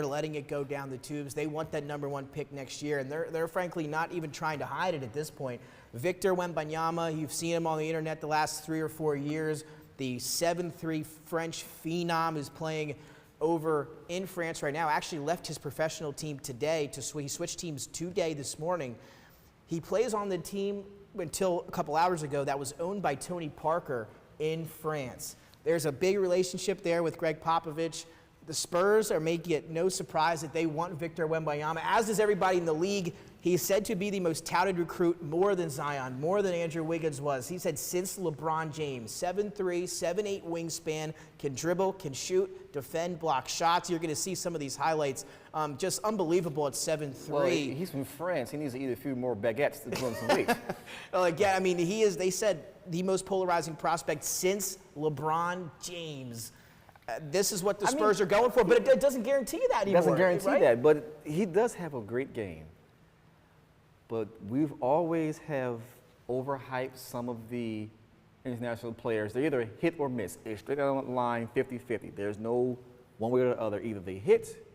letting it go down the tubes. They want that #1 pick next year, and they're frankly not even trying to hide it at this point. Victor Wenbanyama, you've seen him on the internet the last 3 or 4 years. The 7'3" French phenom is playing over in France right now. Actually left his professional team today. He switched teams today this morning. He plays on the team until a couple hours ago that was owned by Tony Parker in France. There's a big relationship there with Greg Popovich. The Spurs are making it no surprise that they want Victor Wembanyama, as does everybody in the league. He's said to be the most touted recruit, more than Zion, more than Andrew Wiggins was. He said since LeBron James, 7'3", 7'8" wingspan, can dribble, can shoot, defend, block shots. You're going to see some of these highlights. Just unbelievable at 7'3". Well, he's from France. He needs to eat a few more baguettes to put on some weight. Well, again, I mean, he is, they said, the most polarizing prospect since LeBron James. This is what the Spurs are going for, but it doesn't guarantee you that anymore. It doesn't guarantee right? that, but he does have a great game. But we've always have overhyped some of the international players. They either hit or miss. It's straight down the line, 50-50. There's no one way or the other. Either they hit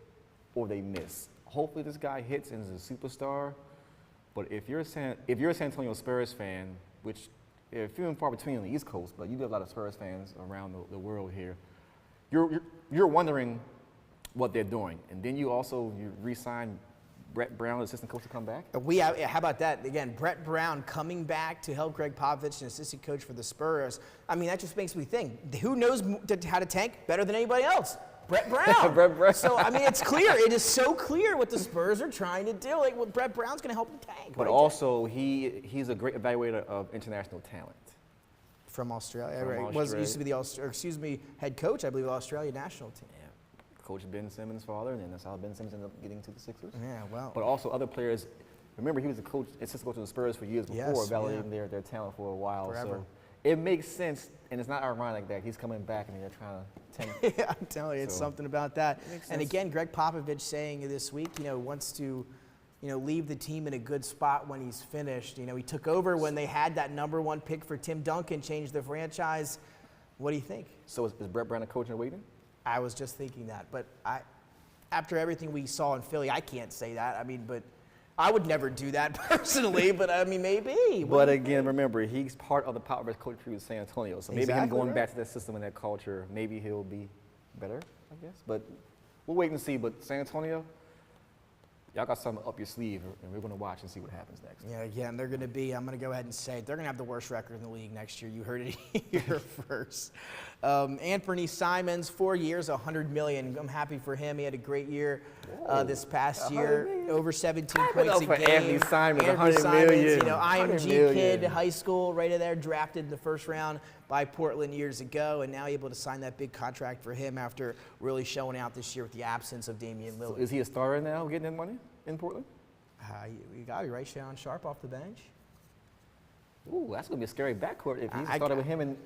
or they miss. Hopefully this guy hits and is a superstar. But if you're a San Antonio Spurs fan, which are few and far between on the East Coast, but you have a lot of Spurs fans around the world here, you're wondering what they're doing. And then you re-sign Brett Brown, assistant coach, to come back? How about that? Again, Brett Brown coming back to help Greg Popovich, an assistant coach for the Spurs. I mean, that just makes me think, who knows how to tank better than anybody else? Brett Brown. Brett Brown. So, I mean, it's clear. It is so clear what the Spurs are trying to do. Like, well, Brett Brown's going to help them tank. But also, he's a great evaluator of international talent. From Australia, From right? Australia. Used to be the head coach, I believe, of the Australia national team. Yeah. Coach Ben Simmons' father, and then that's how Ben Simmons ended up getting to the Sixers. Yeah, well. But also other players. Remember, he was assistant coach of the Spurs for years before, validating their talent for a while. Forever. So it makes sense, and it's not ironic that he's coming back and they're trying to tank. Yeah, I'm telling you, it's something about that. And again, Greg Popovich saying this week, wants to, leave the team in a good spot when he's finished. He took over when they had that #1 pick for Tim Duncan, changed the franchise. What do you think? So is Brett Brown a coach in waiting? I was just thinking that, but after everything we saw in Philly, I can't say that. I mean, but I would never do that personally, but I mean, maybe. But again, remember, he's part of the Popovich coach tree with San Antonio, so maybe him going right. back to that system and that culture, maybe he'll be better, I guess. But we'll wait and see. But San Antonio, y'all got something up your sleeve, and we're going to watch and see what happens next. Yeah, again, they're going to be, I'm going to go ahead and say it, they're going to have the worst record in the league next year. You heard it here first. Anthony Simons, 4 years, $100 million. I'm happy for him. He had a great year this past year, over 17 points a for game. Anthony Simons, Anthony $100 million. IMG kid, high school, right in there, drafted in the first round by Portland years ago, and now able to sign that big contract for him after really showing out this year with the absence of Damian Lillard. So is he a starter now, getting that money in Portland? You got to be right, Shannon Sharp off the bench. Ooh, that's going to be a scary backcourt if he's started with him and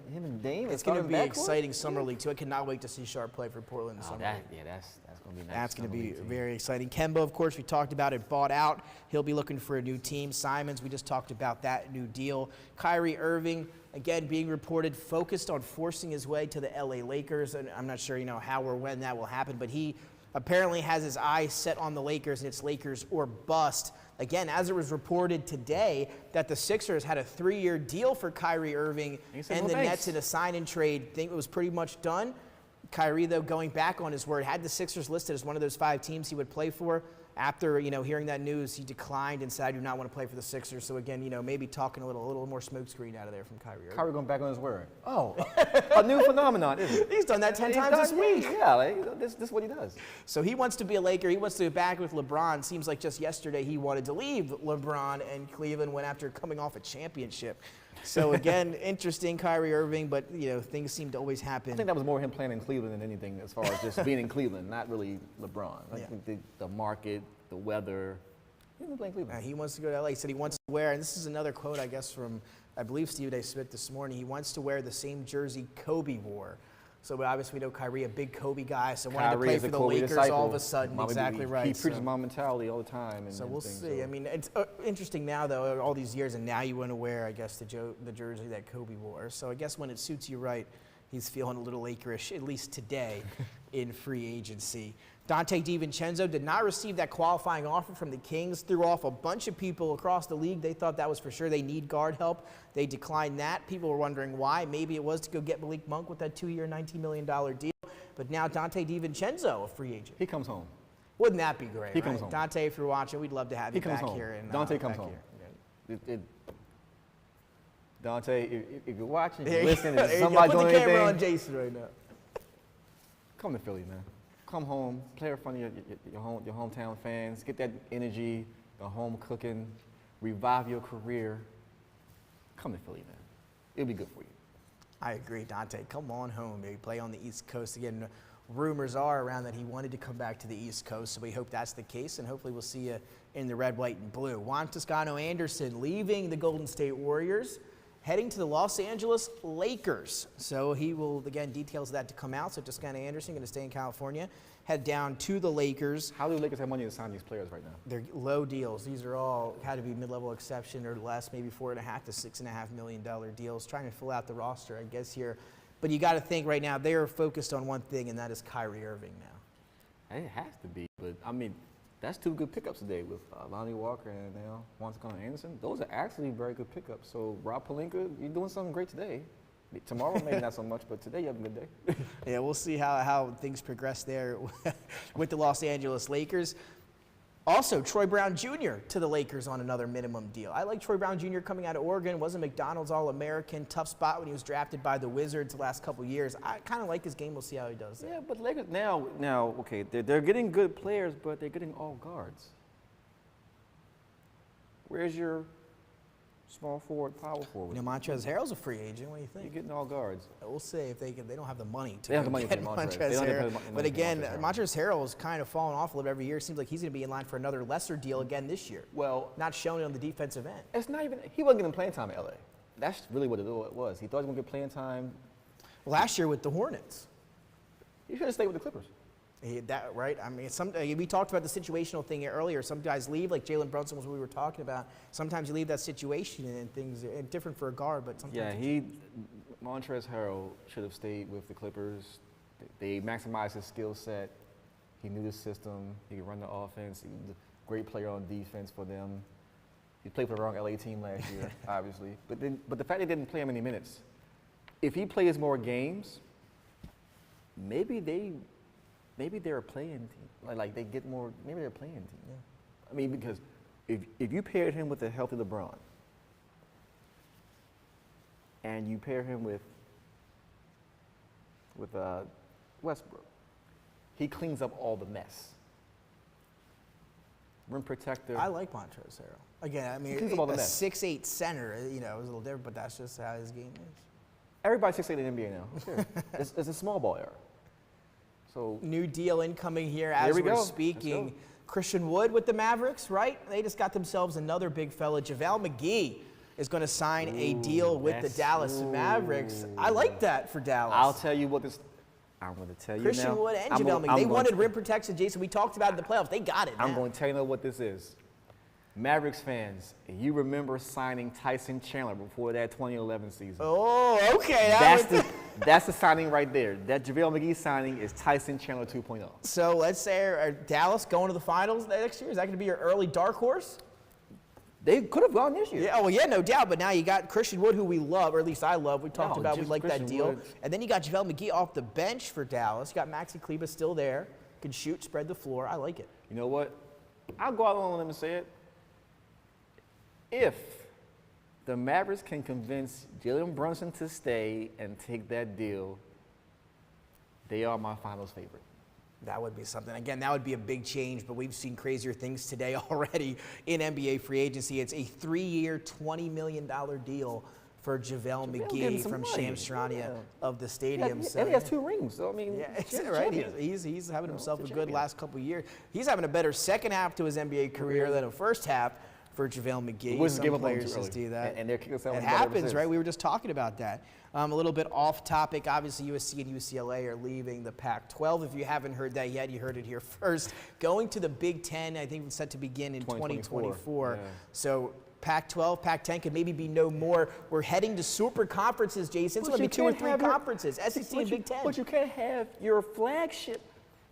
Dame. It's going to be an exciting summer league, too. I cannot wait to see Sharp play for Portland in the summer league. That's going to be nice. That's going to be very exciting. Kemba, of course, we talked about it, bought out. He'll be looking for a new team. Simons, we just talked about that new deal. Kyrie Irving, again, being reported, focused on forcing his way to the LA Lakers. And I'm not sure, how or when that will happen, but he apparently has his eyes set on the Lakers, and it's Lakers or bust. Again, as it was reported today, that the Sixers had a 3-year deal for Kyrie Irving and the Nets in a sign-and-trade. Think it was pretty much done. Kyrie, though, going back on his word, had the Sixers listed as one of those 5 teams he would play for. After, hearing that news, he declined and said, I do not want to play for the Sixers. So, again, maybe talking a little more smokescreen out of there from Kyrie Irving. Kyrie going back on his word. Oh, a new phenomenon, isn't it? He's done that 10 times this week. Yeah, this is what he does. So he wants to be a Laker. He wants to be back with LeBron. Seems like just yesterday he wanted to leave LeBron, and Cleveland went after coming off a championship. So, again, interesting, Kyrie Irving, but, things seem to always happen. I think that was more him playing in Cleveland than anything as far as just being in Cleveland, not really LeBron. I think the market, the weather, He's been playing Cleveland. He wants to go to LA. He said he wants to wear, and this is another quote, I guess, from, I believe, Stephen A. Smith this morning. He wants to wear the same jersey Kobe wore. So obviously we know Kyrie, a big Kobe guy, so wanted to play for the Lakers all of a sudden. Exactly right. He preaches mom mentality all the time. So we'll see. I mean, it's interesting now, though, all these years, and now you want to wear, I guess, the jersey that Kobe wore. So I guess when it suits you right, he's feeling a little Lakerish, at least today, in free agency. Donte DiVincenzo did not receive that qualifying offer from the Kings, threw off a bunch of people across the league. They thought that was for sure. They need guard help. They declined that. People were wondering why. Maybe it was to go get Malik Monk with that 2-year, $19 million deal. But now Donte DiVincenzo, a free agent. He comes home. Wouldn't that be great? He comes home. Donte, if you're watching, we'd love to have you back here. Donte comes home. Donte, if you're watching, if you're listening, if somebody doing anything. Put the camera on Jason right now. Come to Philly, man. Come home, play in front of your hometown fans, get that energy, the home cooking, revive your career. Come to Philly, man. It'll be good for you. I agree, Donte. Come on home, maybe play on the East Coast again. Rumors are around that he wanted to come back to the East Coast, so we hope that's the case, and hopefully we'll see you in the red, white, and blue. Juan Toscano-Anderson leaving the Golden State Warriors, heading to the Los Angeles Lakers. So he will, again, details of that to come out. So Toscano-Anderson going to stay in California, head down to the Lakers. How do the Lakers have money to sign these players right now? They're low deals. These are all had to be mid-level exception or less, maybe $4.5 to $6.5 million deals, trying to fill out the roster, I guess, here. But you got to think right now they are focused on one thing, and that is Kyrie Irving now. It has to be, but I mean, that's two good pickups today with Lonnie Walker and Juan Toscano-Anderson. Those are actually very good pickups. So Rob Pelinka, you're doing something great today. Tomorrow maybe not so much, but today you have a good day. Yeah, we'll see how things progress there with the Los Angeles Lakers. Also, Troy Brown Jr. to the Lakers on another minimum deal. I like Troy Brown Jr. coming out of Oregon. Was a McDonald's All-American. Tough spot when he was drafted by the Wizards the last couple years. I kind of like his game. We'll see how he does there. Yeah, but Lakers now okay, they're getting good players, but they're getting all guards. Where's your small forward, power forward? You know, Montrezl Harrell's a free agent. What do you think? You're getting all guards. We'll see if they can. They don't have the money to They have the money get for Montrezl. Montrezl Harrell. But again, Montrezl Harrell is kind of falling off a little every year. It seems like he's going to be in line for another lesser deal again this year. Well, not showing it on the defensive end. It's not even. He wasn't getting playing time in LA. That's really what it was. He thought he was going to get playing time. Last year with the Hornets. He should have stayed with the Clippers. Right? I mean, we talked about the situational thing earlier. Some guys leave, like Jalen Brunson was what we were talking about. Sometimes you leave that situation and things are different for a guard, but sometimes. Yeah, Montrezl Harrell should have stayed with the Clippers. They maximized his skill set. He knew the system. He could run the offense. He was a great player on defense for them. He played for the wrong LA team last year, obviously. But the fact they didn't play him any minutes, if he plays more games, maybe they're a playing team. Like they get more. Maybe they're a playing team. Yeah. I mean, because if you paired him with a healthy LeBron, and you pair him with Westbrook, he cleans up all the mess. Rim protector. I like Montrezl Harrell. Again, I mean, a 6'8" center, is a little different, but that's just how his game is. Everybody's 6'8" in the NBA now. Sure. It's a small ball era. So new deal incoming here as we're speaking. Christian Wood with the Mavericks, right? They just got themselves another big fella. JaVale McGee is going to sign a deal with the Dallas Mavericks. I like that for Dallas. I'll tell you what this. I'm going to tell you Christian now. Wood and JaVale McGee. They wanted rim protection, Jason. We talked about it in the playoffs. They got it. I'm going to tell you what this is. Mavericks fans, you remember signing Tyson Chandler before that 2011 season. Oh, okay. That's the signing right there. That JaVale McGee signing is Tyson Chandler 2.0. So let's say, are Dallas going to the finals next year? Is that going to be your early dark horse? They could have gone this year. Yeah, well, yeah, no doubt. But now you got Christian Wood, who we love, or at least I love. We talked about we like that deal. Wood. And then you got JaVale McGee off the bench for Dallas. You got Maxi Kleber still there. Can shoot, spread the floor. I like it. You know what? I'll go out on them and say it. If the Mavericks can convince Jalen Brunson to stay and take that deal, they are my finals favorite. That would be something. Again, that would be a big change, but we've seen crazier things today already in NBA free agency. It's a 3-year, $20 million deal for JaVale getting McGee some from money. Alessandrini Yeah. of the stadium. And he has 2 rings, so I mean, yeah, he's it's a right. champion. He's having himself a he's a good champion. last couple of years. He's having a better second half to his NBA career than a first half for JaVale McGee. Wizards give Some up on him players too just early. do that. And they're kicking themselves It in the butt ever happens, since. right? We were just talking about that. A little bit off topic. Obviously, USC and UCLA are leaving the Pac-12. If you haven't heard that yet, you heard it here first. Going to the Big Ten, I think it's set to begin in 2024. Yeah. So Pac-12, Pac-10 could maybe be no more. We're heading to super conferences, Jason. It's But going to be you 2 or can't 3 have your- conferences, SEC and Big Ten. But you can't have your flagship.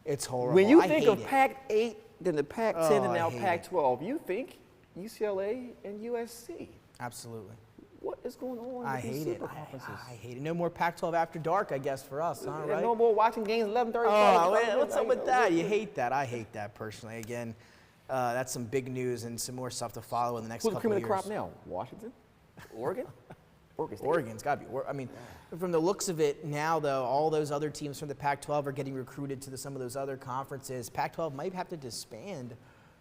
It's horrible. When you I think hate of it. Pac-8, then the Pac-10, Oh, and I now hate it. Pac-12, you think UCLA and USC. Absolutely. What is going on I with these hate it. super conferences? I hate it. No more Pac-12 after dark, I guess, for us, huh? And Right? no more watching games 11:30. Oh, what's up with that? You hate that. I hate that personally. Again, that's some big news and some more stuff to follow in the next Who's the couple cream of of the years. crop now? Washington? Oregon? Oregon State. Oregon's got to be. I mean, from the looks of it now, though, all those other teams from the Pac-12 are getting recruited to some of those other conferences. Pac-12 might have to disband.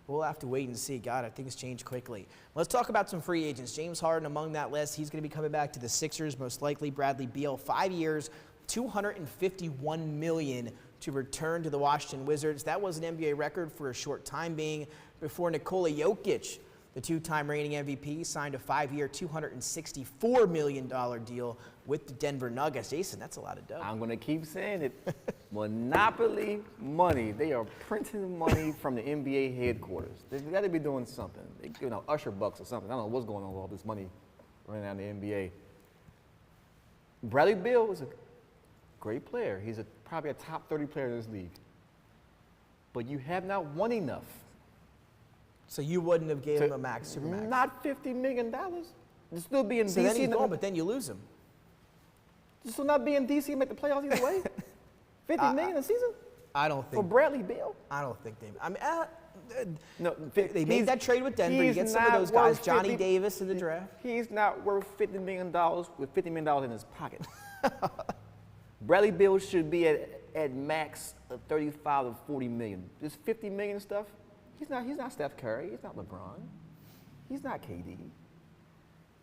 We'll have to wait and see. God, I think it's changed quickly. Let's talk about some free agents. James Harden among that list. He's going to be coming back to the Sixers, most likely. Bradley Beal, 5 years, $251 million to return to the Washington Wizards. That was an NBA record for a short time being before Nikola Jokic, the 2-time reigning MVP, signed a 5-year, $264 million deal with the Denver Nuggets. Jason, that's a lot of dough. I'm going to keep saying it. Monopoly money. They are printing money from the NBA headquarters. They've got to be doing something. They're giving out Usher bucks or something. I don't know what's going on with all this money running out in the NBA. Bradley Beal is a great player. He's probably a top 30 player in this league. But you have not won enough. So you wouldn't have gave him a max, super max. Not $50 million. To still be in So DC. then he's gone, but then you lose him. To still not be in DC and make the playoffs either way. $50 million a season I don't for think. Bradley Beal. I don't think they. I mean, No, they made that trade with Denver. You he's get some of not those guys. worth Johnny 50 Davis in the draft. He's not worth $50 million with $50 million in his pocket. Bradley Beal should be at max of 35 to 40 million. This 50 million stuff, he's not Steph Curry. He's not LeBron. He's not KD.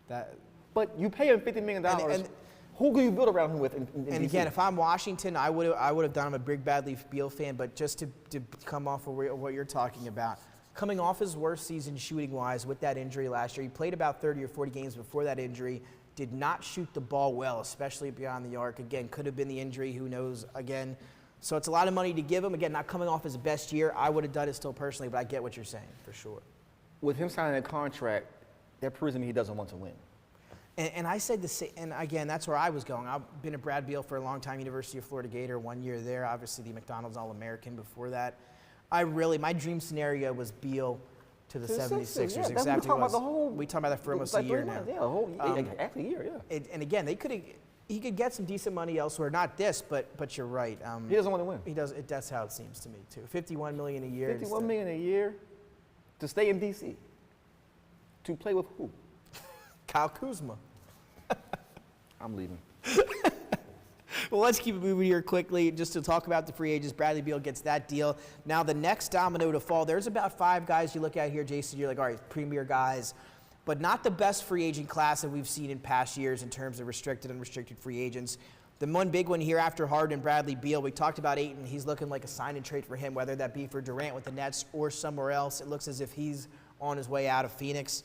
That. But you pay him $50 million. And who can you build around him with? In And DC? again, if I'm Washington, I would have done. I'm a big Bradley Beal fan, but just to come off of what you're talking about, coming off his worst season shooting-wise with that injury last year, he played about 30 or 40 games before that injury. Did not shoot the ball well, especially beyond the arc. Again, could have been the injury. Who knows? Again, so it's a lot of money to give him. Again, not coming off his best year. I would have done it still personally, but I get what you're saying for sure. With him signing a contract, that proves to me he doesn't want to win. And I said the same, and again, that's where I was going. I've been a Brad Beal for a long time, University of Florida Gator, 1 year there, obviously the McDonald's All-American before that. My dream scenario was Beal to the 76ers. Yeah, Exactly what what we're talking about we talked about that for almost like a year 3 now. months. Yeah, a whole actually a year, yeah. And again, he could get some decent money elsewhere. Not this, but you're right. He doesn't want to win. He does. That's how it seems to me too. $51 million a year. $51 million a year to stay in DC. To play with who? Kyle Kuzma. I'm leaving. Well, let's keep it moving here quickly just to talk about the free agents. Bradley Beal gets that deal. Now, the next domino to fall, there's about 5 guys you look at here, Jason. You're like, all right, premier guys, but not the best free agent class that we've seen in past years in terms of restricted and unrestricted free agents. The one big one here after Harden and Bradley Beal, we talked about Ayton. He's looking like a sign and trade for him, whether that be for Durant with the Nets or somewhere else. It looks as if he's on his way out of Phoenix.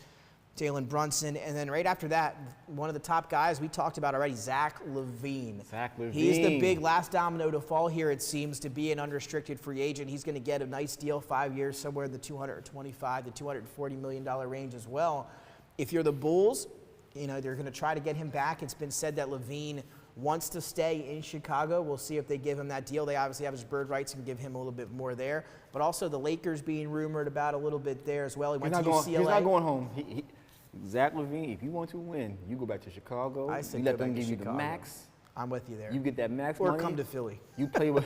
Jalen Brunson, and then right after that, one of the top guys we talked about already, Zach LaVine. He's the big last domino to fall here, it seems, to be an unrestricted free agent. He's going to get a nice deal, 5 years, somewhere in the $225 to $240 million range as well. If you're the Bulls, they're going to try to get him back. It's been said that LaVine wants to stay in Chicago. We'll see if they give him that deal. They obviously have his bird rights and give him a little bit more there. But also the Lakers being rumored about a little bit there as well. He went to UCLA. He's not going home. Zach LaVine, if you want to win, you go back to Chicago. I say you go let them back to give you the Chicago. max. I'm with you there. You get that max or money. come to Philly. You play with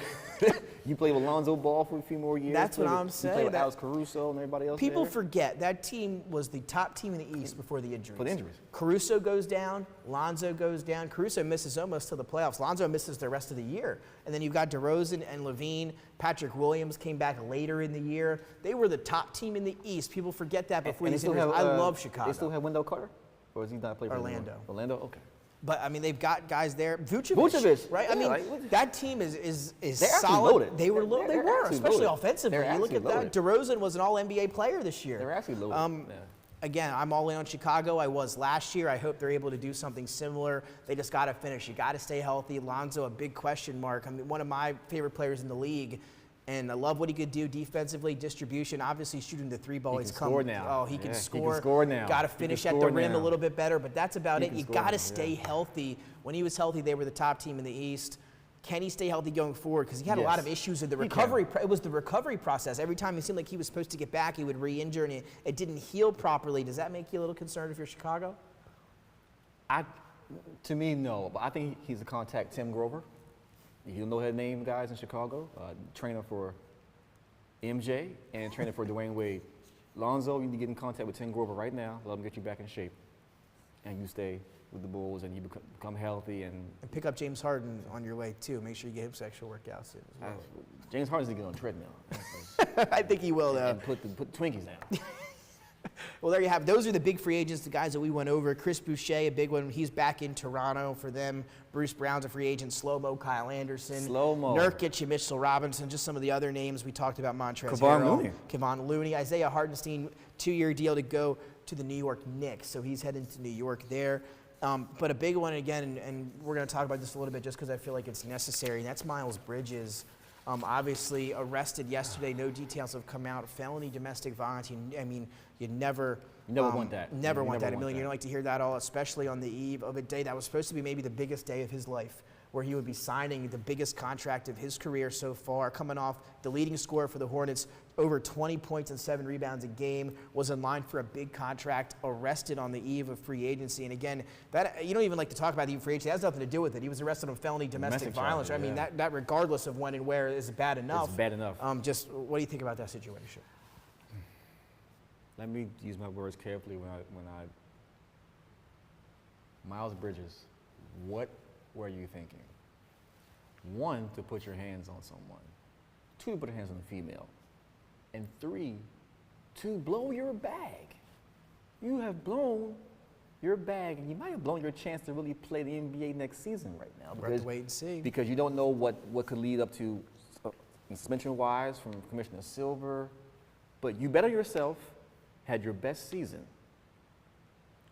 Lonzo Ball for a few more years. That's what I'm saying. You play with Alex Caruso and everybody else. People there. forget that team was the top team in the East before the injuries. For the injuries. Caruso goes down. Lonzo goes down. Caruso misses almost to the playoffs. Lonzo misses the rest of the year. And then you've got DeRozan and LaVine. Patrick Williams came back later in the year. They were the top team in the East. People forget that before these injuries. I love Chicago. They still have Wendell Carter? Or is he not playing for Orlando. Orlando? Okay. But, I mean, they've got guys there. Vucevic, right? yeah, I mean, like, that team is They're solid. actually loaded. They were They're actually especially loaded. offensively. They're You look actually at that. DeRozan was an all-NBA player this year. They're actually loaded. Yeah. Again, I'm all in on Chicago. I was last year. I hope they're able to do something similar. They just got to finish. You got to stay healthy. Lonzo, a big question mark. I mean, one of my favorite players in the league. And I love what he could do defensively, distribution. Obviously, shooting the three ball. He can score now. Oh, he can score. He can score now. Got to finish at the rim a little bit better, but that's about it. You got to now, stay healthy. When he was healthy, they were the top team in the East. Can he stay healthy going forward? Because he had a lot of issues with the recovery. It was the recovery process. Every time it seemed like he was supposed to get back, he would re-injure, and it didn't heal properly. Does that make you a little concerned if you're Chicago? To me, no. But I think he's to contact Tim Grover. You know that name, guys, in Chicago. Trainer for MJ and trainer for Dwayne Wade. Lonzo, you need to get in contact with Tim Grover right now. Let him get you back in shape. And you stay with the Bulls and you become healthy. And pick up James Harden on your way, too. Make sure you get him sexual workouts in as well. James Harden's going to get on a treadmill. I think he will, though. And put Twinkies down. Well, there you have it. Those are the big free agents, the guys that we went over. Chris Boucher, a big one. He's back in Toronto for them. Bruce Brown's a free agent. Slow-mo, Kyle Anderson. Slow-mo. Nurkic and Mitchell Robinson. Just some of the other names we talked about. Montrezl Harrell. Kevon Looney. Isaiah Hartenstein, 2-year deal to go to the New York Knicks. So he's heading to New York there. But a big one, again, and we're going to talk about this a little bit just because I feel like it's necessary, and that's Miles Bridges. Obviously arrested yesterday. No details have come out. Felony domestic violence. I mean, you never want that. Never want that. You don't like to hear that all, especially on the eve of a day that was supposed to be maybe the biggest day of his life, where he would be signing the biggest contract of his career so far, coming off the leading scorer for the Hornets, over 20 points and 7 rebounds a game, was in line for a big contract, arrested on the eve of free agency. And again, that you don't even like to talk about the free agency. It has nothing to do with it. He was arrested on felony domestic violence. Charges, I mean, that regardless of when and where is bad enough. It's bad enough. Just what do you think about that situation? Let me use my words carefully when I Miles Bridges, what were you thinking? 1, to put your hands on someone. 2, to put your hands on a female. And 3, to blow your bag. You have blown your bag, and you might have blown your chance to really play the NBA next season right now. We'll have to wait and see. Because you don't know what could lead up to suspension-wise from Commissioner Silver. But you bet on yourself, had your best season.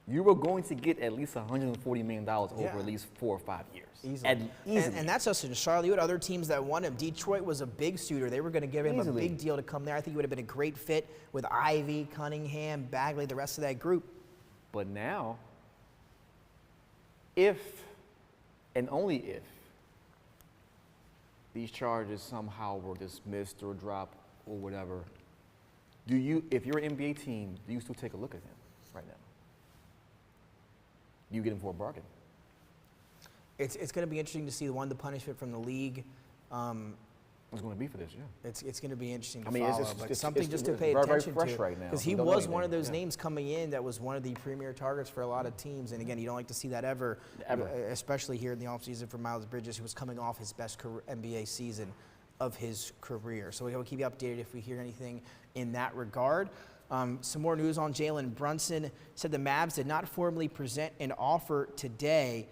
You were going to get at least $140 million over at least 4 or 5 years. Easily. And that's us in Charlotte. You had other teams that won him. Detroit was a big suitor. They were going to give him a big deal to come there. I think he would have been a great fit with Ivy, Cunningham, Bagley, the rest of that group. But now, if, and only if, these charges somehow were dismissed or dropped or whatever, if you're an NBA team, do you still take a look at him right now? Do you get him for a bargain? It's going to be interesting to see the punishment from the league. It's going to be for this, yeah. It's going to be interesting to follow. It's something just to pay very attention fresh to. right now. Because he was one of those names coming in that was one of the premier targets for a lot of teams. And again, you don't like to see that ever. Especially here in the offseason for Miles Bridges, who was coming off his best NBA season of his career. So we'll keep you updated if we hear anything in that regard. Some more news on Jalen Brunson. Said the Mavs did not formally present an offer today.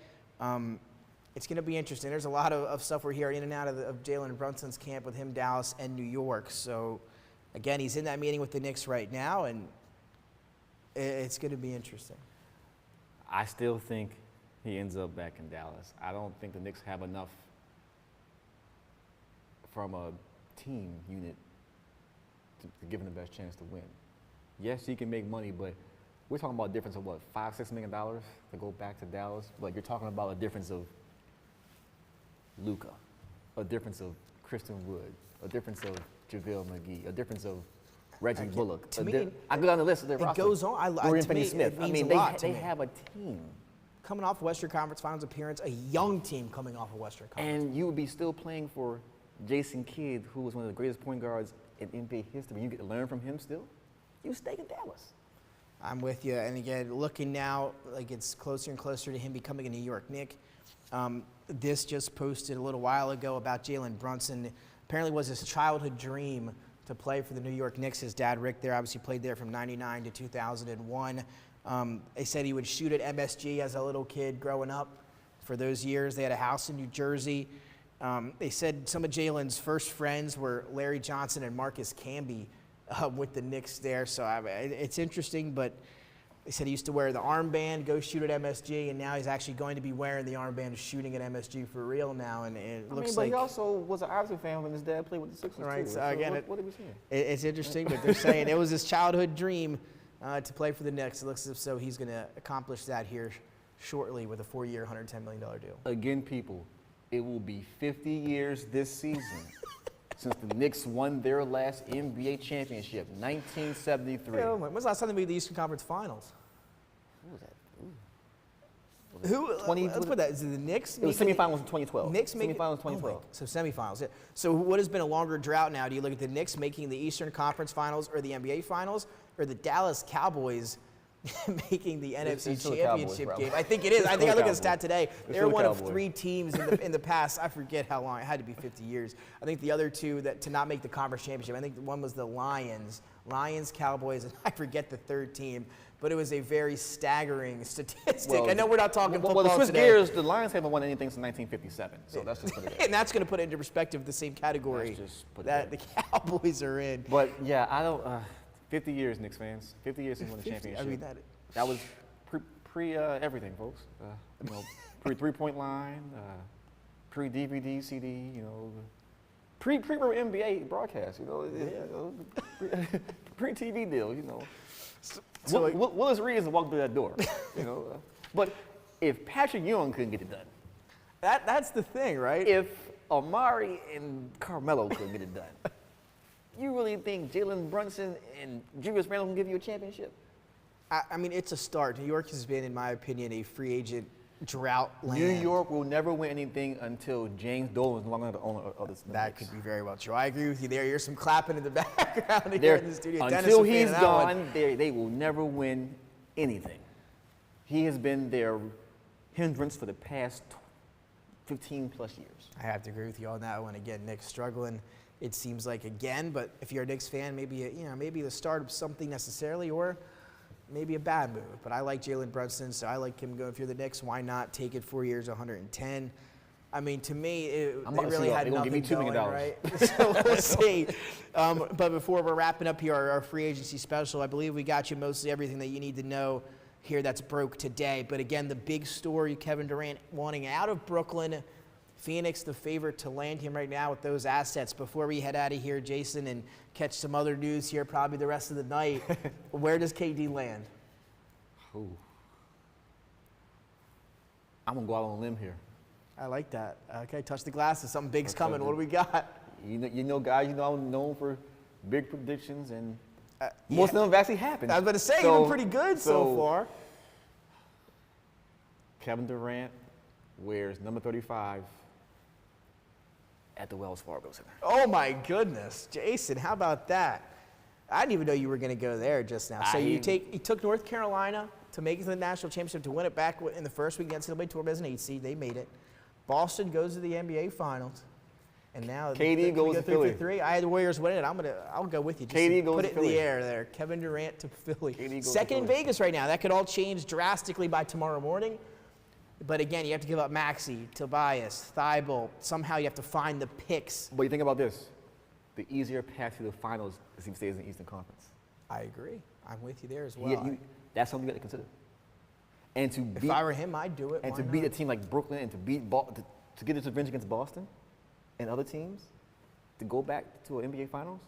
It's going to be interesting. There's a lot of stuff we're hearing in and out of Jalen Brunson's camp with him, Dallas, and New York. So, again, he's in that meeting with the Knicks right now, and it's going to be interesting. I still think he ends up back in Dallas. I don't think the Knicks have enough from a team unit to give him the best chance to win. Yes, he can make money, but we're talking about a difference of what, $5-6 million to go back to Dallas? But you're talking about a difference of Luka, a difference of Christian Wood, a difference of JaVale McGee, a difference of Reggie Bullock. To me, I go down the list of their roster. It goes on. Dorian Finney-Smith. It means a lot to they me. have a team. Coming off a Western Conference Finals appearance, a young team coming off a Western Conference. And you would be still playing for Jason Kidd, who was one of the greatest point guards in NBA history. You get to learn from him still. You stay in Dallas. I'm with you. And again, looking now, like it's closer and closer to him becoming a New York Knick. This just posted a little while ago about Jalen Brunson. Apparently was his childhood dream to play for the New York Knicks. His dad, Rick, there obviously played there from 99 to 2001. They said he would shoot at MSG as a little kid growing up. For those years, they had a house in New Jersey. They said some of Jalen's first friends were Larry Johnson and Marcus Camby with the Knicks there. So it's interesting, but they said he used to wear the armband, go shoot at MSG, and now he's actually going to be wearing the armband, shooting at MSG for real now. And it looks like. But he also was an Iverson fan when his dad played with the Sixers right, too. so again, what are we saying? It's interesting, but they're saying it was his childhood dream to play for the Knicks. It looks as though he's going to accomplish that here shortly with a 4-year, $110 million deal. Again, people, it will be 50 years this season since the Knicks won their last NBA championship, 1973. Yeah, when's the last time they made the Eastern Conference Finals? Who was that? Let's put that. Is it the Knicks? It was semifinals in 2012. Knicks making semifinals in 2012. Oh so semifinals. Yeah. So what has been a longer drought now? Do you look at the Knicks making the Eastern Conference Finals or the NBA Finals, or the Dallas Cowboys making the NFC Championship game? I think it is. I think I looked at the stat today. They're one of 3 teams in the past. I forget how long. It had to be 50 years. I think the other 2 that to not make the conference championship. I think one was the Lions, Cowboys, and I forget the 3rd team. But it was a very staggering statistic. Well, I know we're not talking football today. Well, to switch gears, the Lions haven't won anything since 1957. So that's just put it in. And that's going to put it into perspective the same category that the Cowboys are in. But yeah, I don't. 50 years, Knicks fans. 50 years since won the championship. I mean, that was pre everything, folks. Pre 3-point line, pre DVD, CD. Pre NBA broadcast. Pre TV deal. So Willis Reed hasn't walked through that door. But if Patrick Ewing couldn't get it done, that's the thing, right? If Amari and Carmelo couldn't get it done, you really think Jalen Brunson and Julius Randle can give you a championship? I mean, it's a start. New York has been, in my opinion, a free agent drought land. New York will never win anything until James Dolan is no longer the owner of the That could be very well true. I agree with you there. Here's some clapping in the background here They're, in the studio. Until he's gone, they will never win anything. He has been their hindrance for the past 15 plus years. I have to agree with you on that one. Again, Knicks struggling, it seems like, again. But if you're a Knicks fan, maybe maybe the start of something necessarily, or maybe a bad move. But I like Jalen Brunson, so I like him going. If you're the Knicks, why not take it 4 years, 110? I mean, to me, they really had nothing give me $2 going, million. right? So we'll see. But before we're wrapping up here, our free agency special, I believe we got you mostly everything that you need to know here that's broke today. But again, the big story, Kevin Durant wanting out of Brooklyn. Phoenix, the favorite to land him right now with those assets. Before we head out of here, Jason, and catch some other news here probably the rest of the night, where does KD land? Ooh. I'm going to go out on a limb here. I like that. Okay, touch the glasses. Something big's coming. What do we got? Guys, I'm known for big predictions, and most of them have actually happened. I was about to say, you've been pretty good so far. Kevin Durant wears number 35 at the Wells Fargo Center. Oh, my goodness. Jason, how about that? I didn't even know you were going to go there just now. So you took North Carolina to make it to the national championship, to win it back in the first week against the Tour as an 8 seed. They made it. Boston goes to the NBA Finals. And now KD goes to Philly. 3. I had the Warriors winning it. I'll go with you. Just KD goes put to it Philly. in the air there. Kevin Durant to Philly. KD goes Second to in Philly. Vegas right now. That could all change drastically by tomorrow morning. But again, you have to give up Maxey, Tobias, Thibault. Somehow you have to find the picks. But you think about this. The easier path to the finals is if he stays in the Eastern Conference. I agree. I'm with you there as well. That's something you got to consider. And to if I were him, I'd do it. And to beat a team like Brooklyn, and to get this revenge against Boston and other teams, to go back to an NBA Finals.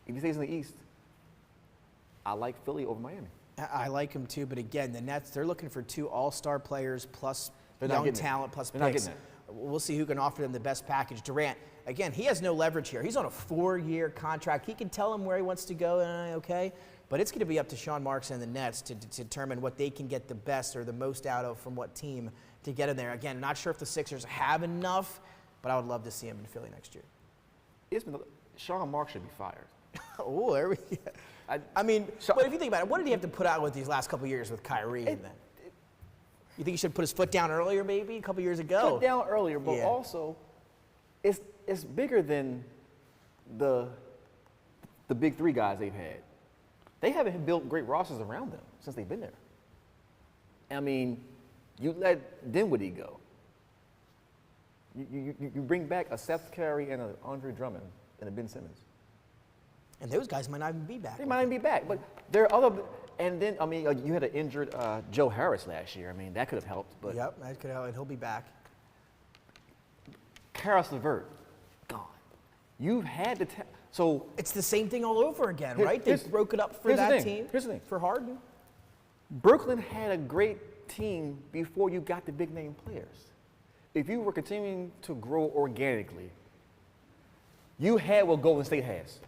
If he stays in the East, I like Philly over Miami. I like him too, but again, the Nets, they're looking for 2 all-star players plus young talent plus They're picks. Not getting it. We'll see who can offer them the best package. Durant, again, he has no leverage here. He's on a 4-year contract. He can tell him where he wants to go, okay? But it's going to be up to Sean Marks and the Nets to determine what they can get the best or the most out of from what team to get in there. Again, not sure if the Sixers have enough, but I would love to see him in Philly next year. Sean Marks should be fired. Oh, there we go. I mean, but if you think about it, what did he have to put out with these last couple of years with Kyrie? You think he should put his foot down earlier, maybe a couple years ago? Foot down earlier, but also, it's bigger than the big 3 guys they've had. They haven't built great rosters around them since they've been there. I mean, you let Dinwiddie go. You bring back a Seth Curry and an Andre Drummond and a Ben Simmons. And those guys might not even be back. They might even be back, but there are other. And then, I mean, you had an injured Joe Harris last year. I mean, that could have helped. But Yep, that could help, and he'll be back. Karis LeVert, gone. You've had the so It's the same thing all over again, Here- right? They here's- broke it up for here's the that thing. team. Here's the thing. For Harden. Brooklyn had a great team before you got the big name players. If you were continuing to grow organically, you had what Golden State has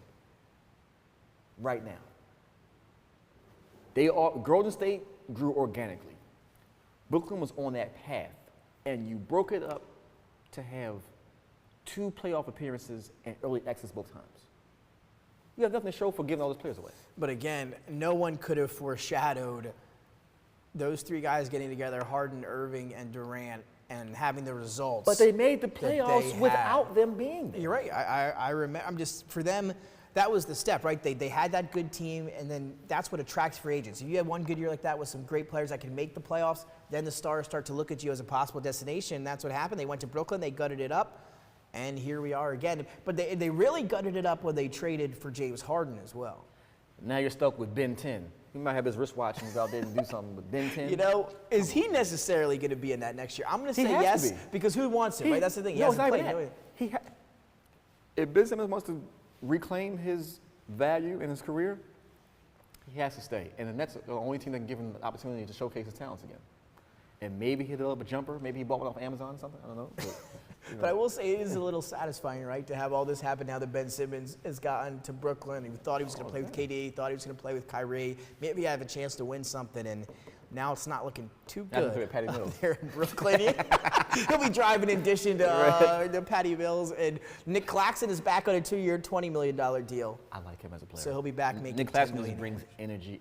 right now. Golden State grew organically. Brooklyn was on that path, and you broke it up to have 2 playoff appearances and early exits both times. You have nothing to show for giving all those players away. But again, no one could have foreshadowed those 3 guys getting together, Harden, Irving, and Durant, and having the results. But they made the that they playoffs had. without them being there. You're right. I remember. I'm just, for them, that was the step, right? They had that good team, and then that's what attracts free agents. If you have one good year like that with some great players that can make the playoffs, then the stars start to look at you as a possible destination. That's what happened. They went to Brooklyn. They gutted it up. And here we are again. But they really gutted it up when they traded for James Harden as well. Now you're stuck with Ben 10. He might have his wristwatch and go out there and do something, but Ben 10. You know, is he necessarily going to be in that next year? I'm going to say He has yes to be. because who wants him, right? That's the thing. He No, it's hasn't not played. even that. If Ben Simmons wants to reclaim his value in his career, he has to stay. And the Nets are the only team that can give him the opportunity to showcase his talents again. And maybe he'll develop a jumper. Maybe he bought one off Amazon or something. I don't know. But, But I will say it is a little satisfying, right, to have all this happen now that Ben Simmons has gotten to Brooklyn. He thought he was going to play with KD, thought he was going to play with Kyrie. Maybe have a chance to win something, and now it's not looking too Now good they're at Patty out Mills. there in Brooklyn. He'll be driving in addition to the Patty Mills, and Nick Claxton is back on a 2-year, $20 million deal. I like him as a player. So he'll be back making Nick $10 Claxton million. just brings energy.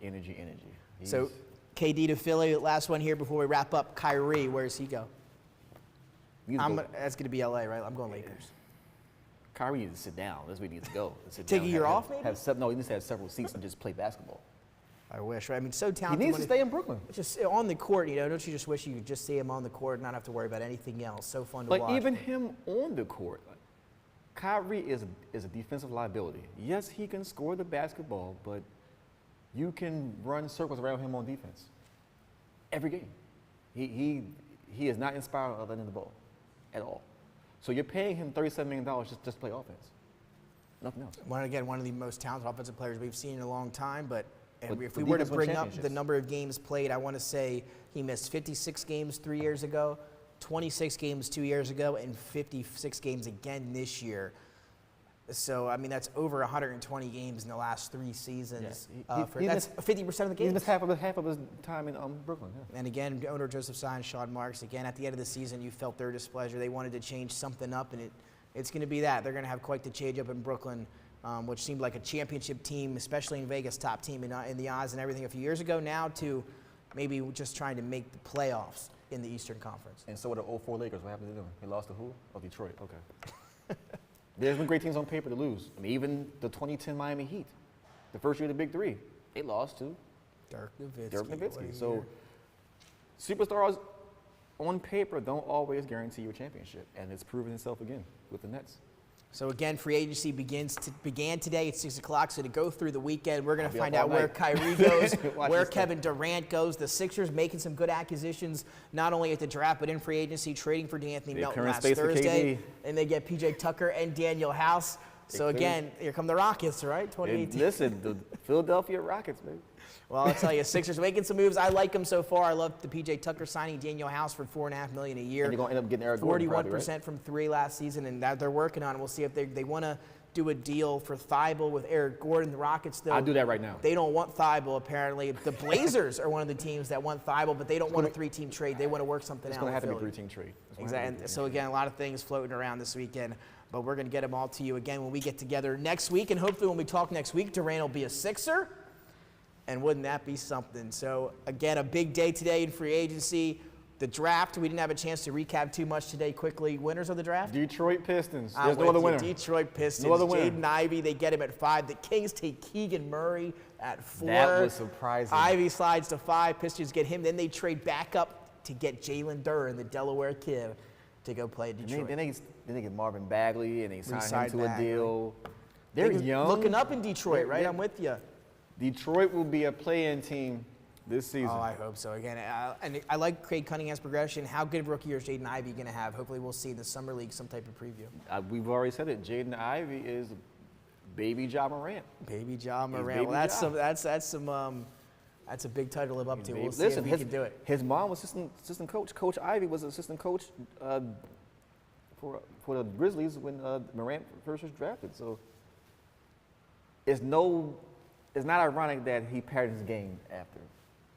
So KD to Philly. Last one here before we wrap up. Kyrie, where does he go? That's going to be LA, right? I'm going Lakers. Kyrie needs to sit down. That's where he needs to go. Sit Take down, a year off, maybe? No, he needs to have several seats and just play basketball. I wish, right? I mean, so He talented. needs when to stay in Brooklyn. Just on the court, you know, don't you just wish you could just see him on the court and not have to worry about anything else? So fun to Like watch. even him on the court, Kyrie is a defensive liability. Yes, he can score the basketball, but you can run circles around him on defense every game. He is not inspired other than the ball at all. So you're paying him $37 million just to play offense, nothing else. One of the most talented offensive players we've seen in a long time. But But if the we were to defense won bring up the championships. number of games played, I want to say he missed 56 games 3 years ago, 26 games 2 years ago, and 56 games again this year. So, I mean, that's over 120 games in the last 3 seasons. Yeah. That's 50% of the He games. missed half of his time in Brooklyn. Yeah. And again, owner Joseph Tsai, Sean Marks, again, at the end of the season, you felt their displeasure. They wanted to change something up, and it's going to be that. They're going to have quite the change up in Brooklyn, which seemed like a championship team, especially in Vegas, top team in the odds and everything a few years ago, now to maybe just trying to make the playoffs in the Eastern Conference. And so were the 04 Lakers. What happened to them? They lost to who? Oh, Detroit. Okay. There's been great teams on paper to lose. I mean, even the 2010 Miami Heat, the first year of the Big Three, they lost to Dirk Nowitzki. Dirk Nowitzki. So superstars on paper don't always guarantee you a championship, and it's proven itself again with the Nets. So again, free agency began today at 6 o'clock. So to go through the weekend, we're going I'll to be find up out all where night. Kyrie goes, Watch where this stuff. Kevin Durant goes. The Sixers making some good acquisitions, not only at the draft, but in free agency, trading for D'Anthony Big Melton current last space for Thursday. KD. And they get PJ Tucker and Daniel House. So Big again, here come the Rockets, right? And 2018. listen, the Philadelphia Rockets, baby. Well, I'll tell you, Sixers making some moves. I like them so far. I love the PJ Tucker signing Daniel House for $4.5 million a year. And you're going to end up getting Eric Gordon, 41% probably, right? from 3 last season, and that they're working on it. We'll see if they want to do a deal for Thibault with Eric Gordon. The Rockets, though, I'll do that right now. they don't want Thibault, apparently. The Blazers are one of the teams that want Thibault, but they don't want a 3-team trade. They want to work something It's out going to have with to be a Philly. 3-team trade. It's gonna have to be a Exactly. three-team So trade. again, a lot of things floating around this weekend, but we're going to get them all to you again when we get together next week. And hopefully when we talk next week, Durant will be a Sixer. And wouldn't that be something? So again, a big day today in free agency. The draft, we didn't have a chance to recap too much today. Quickly, winners of the draft? Detroit Pistons. I'm There's no with other you. winner. Detroit Pistons. No other winner. Jaden Ivey, they get him at 5. The Kings take Keegan Murray at 4. That was surprising. Ivey slides to 5. Pistons get him. Then they trade back up to get Jalen Durant, the Delaware kid, to go play at Detroit. Then they get Marvin Bagley, and they sign him Re-signed to a Bagley. They're young. Looking up in Detroit, right? They're- I'm with you. Detroit will be a play-in team this season. Oh, I hope so. Again, and I like Craig Cunningham's progression. How good of a rookie year is Jaden Ivey going to have? Hopefully, we'll see in the summer league some type of preview. We've already said it. Jaden Ivey is baby Ja Morant. Baby Ja Morant. baby Well, that's Ja. that's a big title to live up to. We'll see Listen, if he can do it. His mom was assistant coach. Coach Ivey was assistant coach for the Grizzlies when Morant first was drafted. So it's not ironic that he paired his game after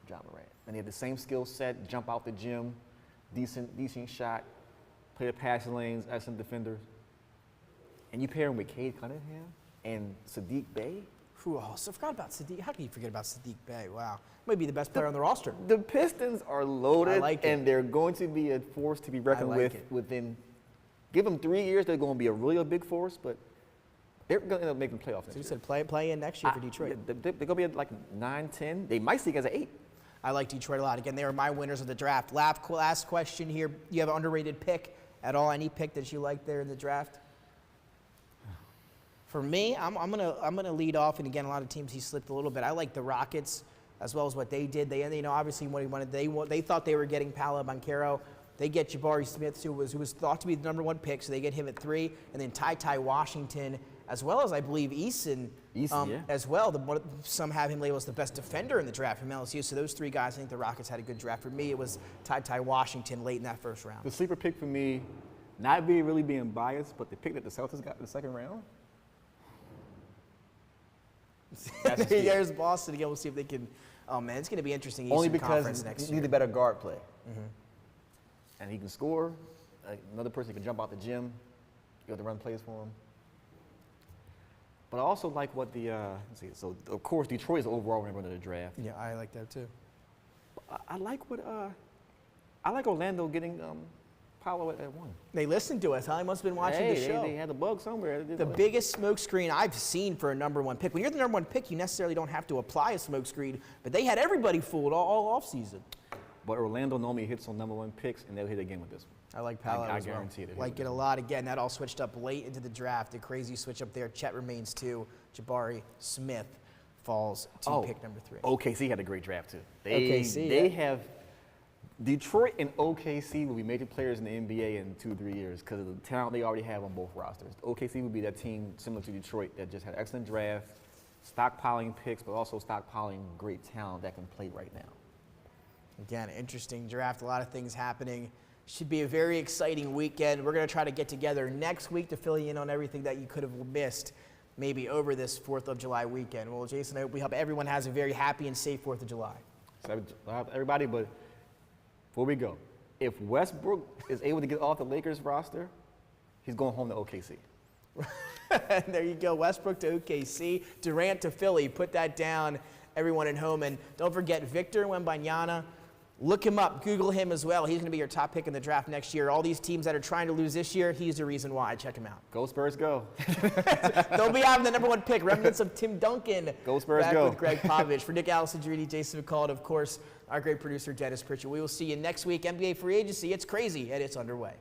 Ja Morant. And he had the same skill set, jump out the gym, decent shot, play the passing lanes, excellent defender. And you pair him with Cade Cunningham and Sadiq Bey. Whew, oh, so I forgot about Sadiq. How can you forget about Sadiq Bey? Wow. Might be the best player on the roster. The Pistons are loaded, I like it. and they're going to be a force to be reckoned like with it. within. Give them 3 years, they're going to be a really big force, but they're going to end up making playoffs So you next year. said play in next year for Detroit. They're going to be at like 9, 10. They might sneak as an 8. I like Detroit a lot. Again, they were my winners of the draft. Last question here. You have an underrated pick at all? Any pick that you like there in the draft? For me, I'm gonna lead off, and again, a lot of teams he slipped a little bit. I like the Rockets as well as what they did. They obviously what he wanted. They thought they were getting Paolo Banchero. They get Jabari Smith, who was thought to be the number 1 pick, so they get him at 3, and then Ty Washington, as well as I believe Eason yeah. as well. Some have him labeled as the best defender in the draft from LSU. So those 3 guys, I think the Rockets had a good draft. For me, it was Ty Washington late in that first round. The sleeper pick for me, not really being biased, but the pick that the Celtics got in the second round. There's Boston again. We'll see if they can. Oh man, it's going to be interesting. Only Eastern because Conference next you year. need a better guard play. And he can score. Another person can jump out the gym. You have to run plays for him. But I also like what let's see. So of course Detroit is the overall winner of the draft. Yeah, I like that too. I like I like Orlando getting Paolo at 1. They listened to us, huh? They must have been watching the show. They had the bug somewhere. The biggest smokescreen I've seen for a number 1 pick. When you're the number 1 pick, you necessarily don't have to apply a smokescreen, but they had everybody fooled all offseason. But Orlando normally hits on number 1 picks, and they'll hit again with this one. I like Paolo I as well. guarantee it. Like it a lot. Again, that all switched up late into the draft. A crazy switch up there. Chet remains 2. Jabari Smith falls to pick number 3. OKC had a great draft too. OKC, They yeah. have Detroit and OKC will be major players in the NBA in 2-3 years because of the talent they already have on both rosters. OKC would be that team similar to Detroit that just had an excellent draft, stockpiling picks, but also stockpiling great talent that can play right now. Again, interesting draft. A lot of things happening. Should be a very exciting weekend. We're going to try to get together next week to fill you in on everything that you could have missed maybe over this 4th of July weekend. Well, Jason, we hope everyone has a very happy and safe 4th of July. So everybody, but before we go, if Westbrook is able to get off the Lakers roster, he's going home to OKC. And there you go, Westbrook to OKC, Durant to Philly. Put that down, everyone at home. And don't forget Victor Wenbanyama. Look him up. Google him as well. He's going to be your top pick in the draft next year. All these teams that are trying to lose this year, he's the reason why. Check him out. Go Spurs, go. They'll be having the number 1 pick. Remnants of Tim Duncan. Go Spurs, back go. with Greg Popovich. For Nick Alessandrini, Jason McCall, and of course, our great producer, Dennis Pritchard. We will see you next week. NBA free agency. It's crazy, and it's underway.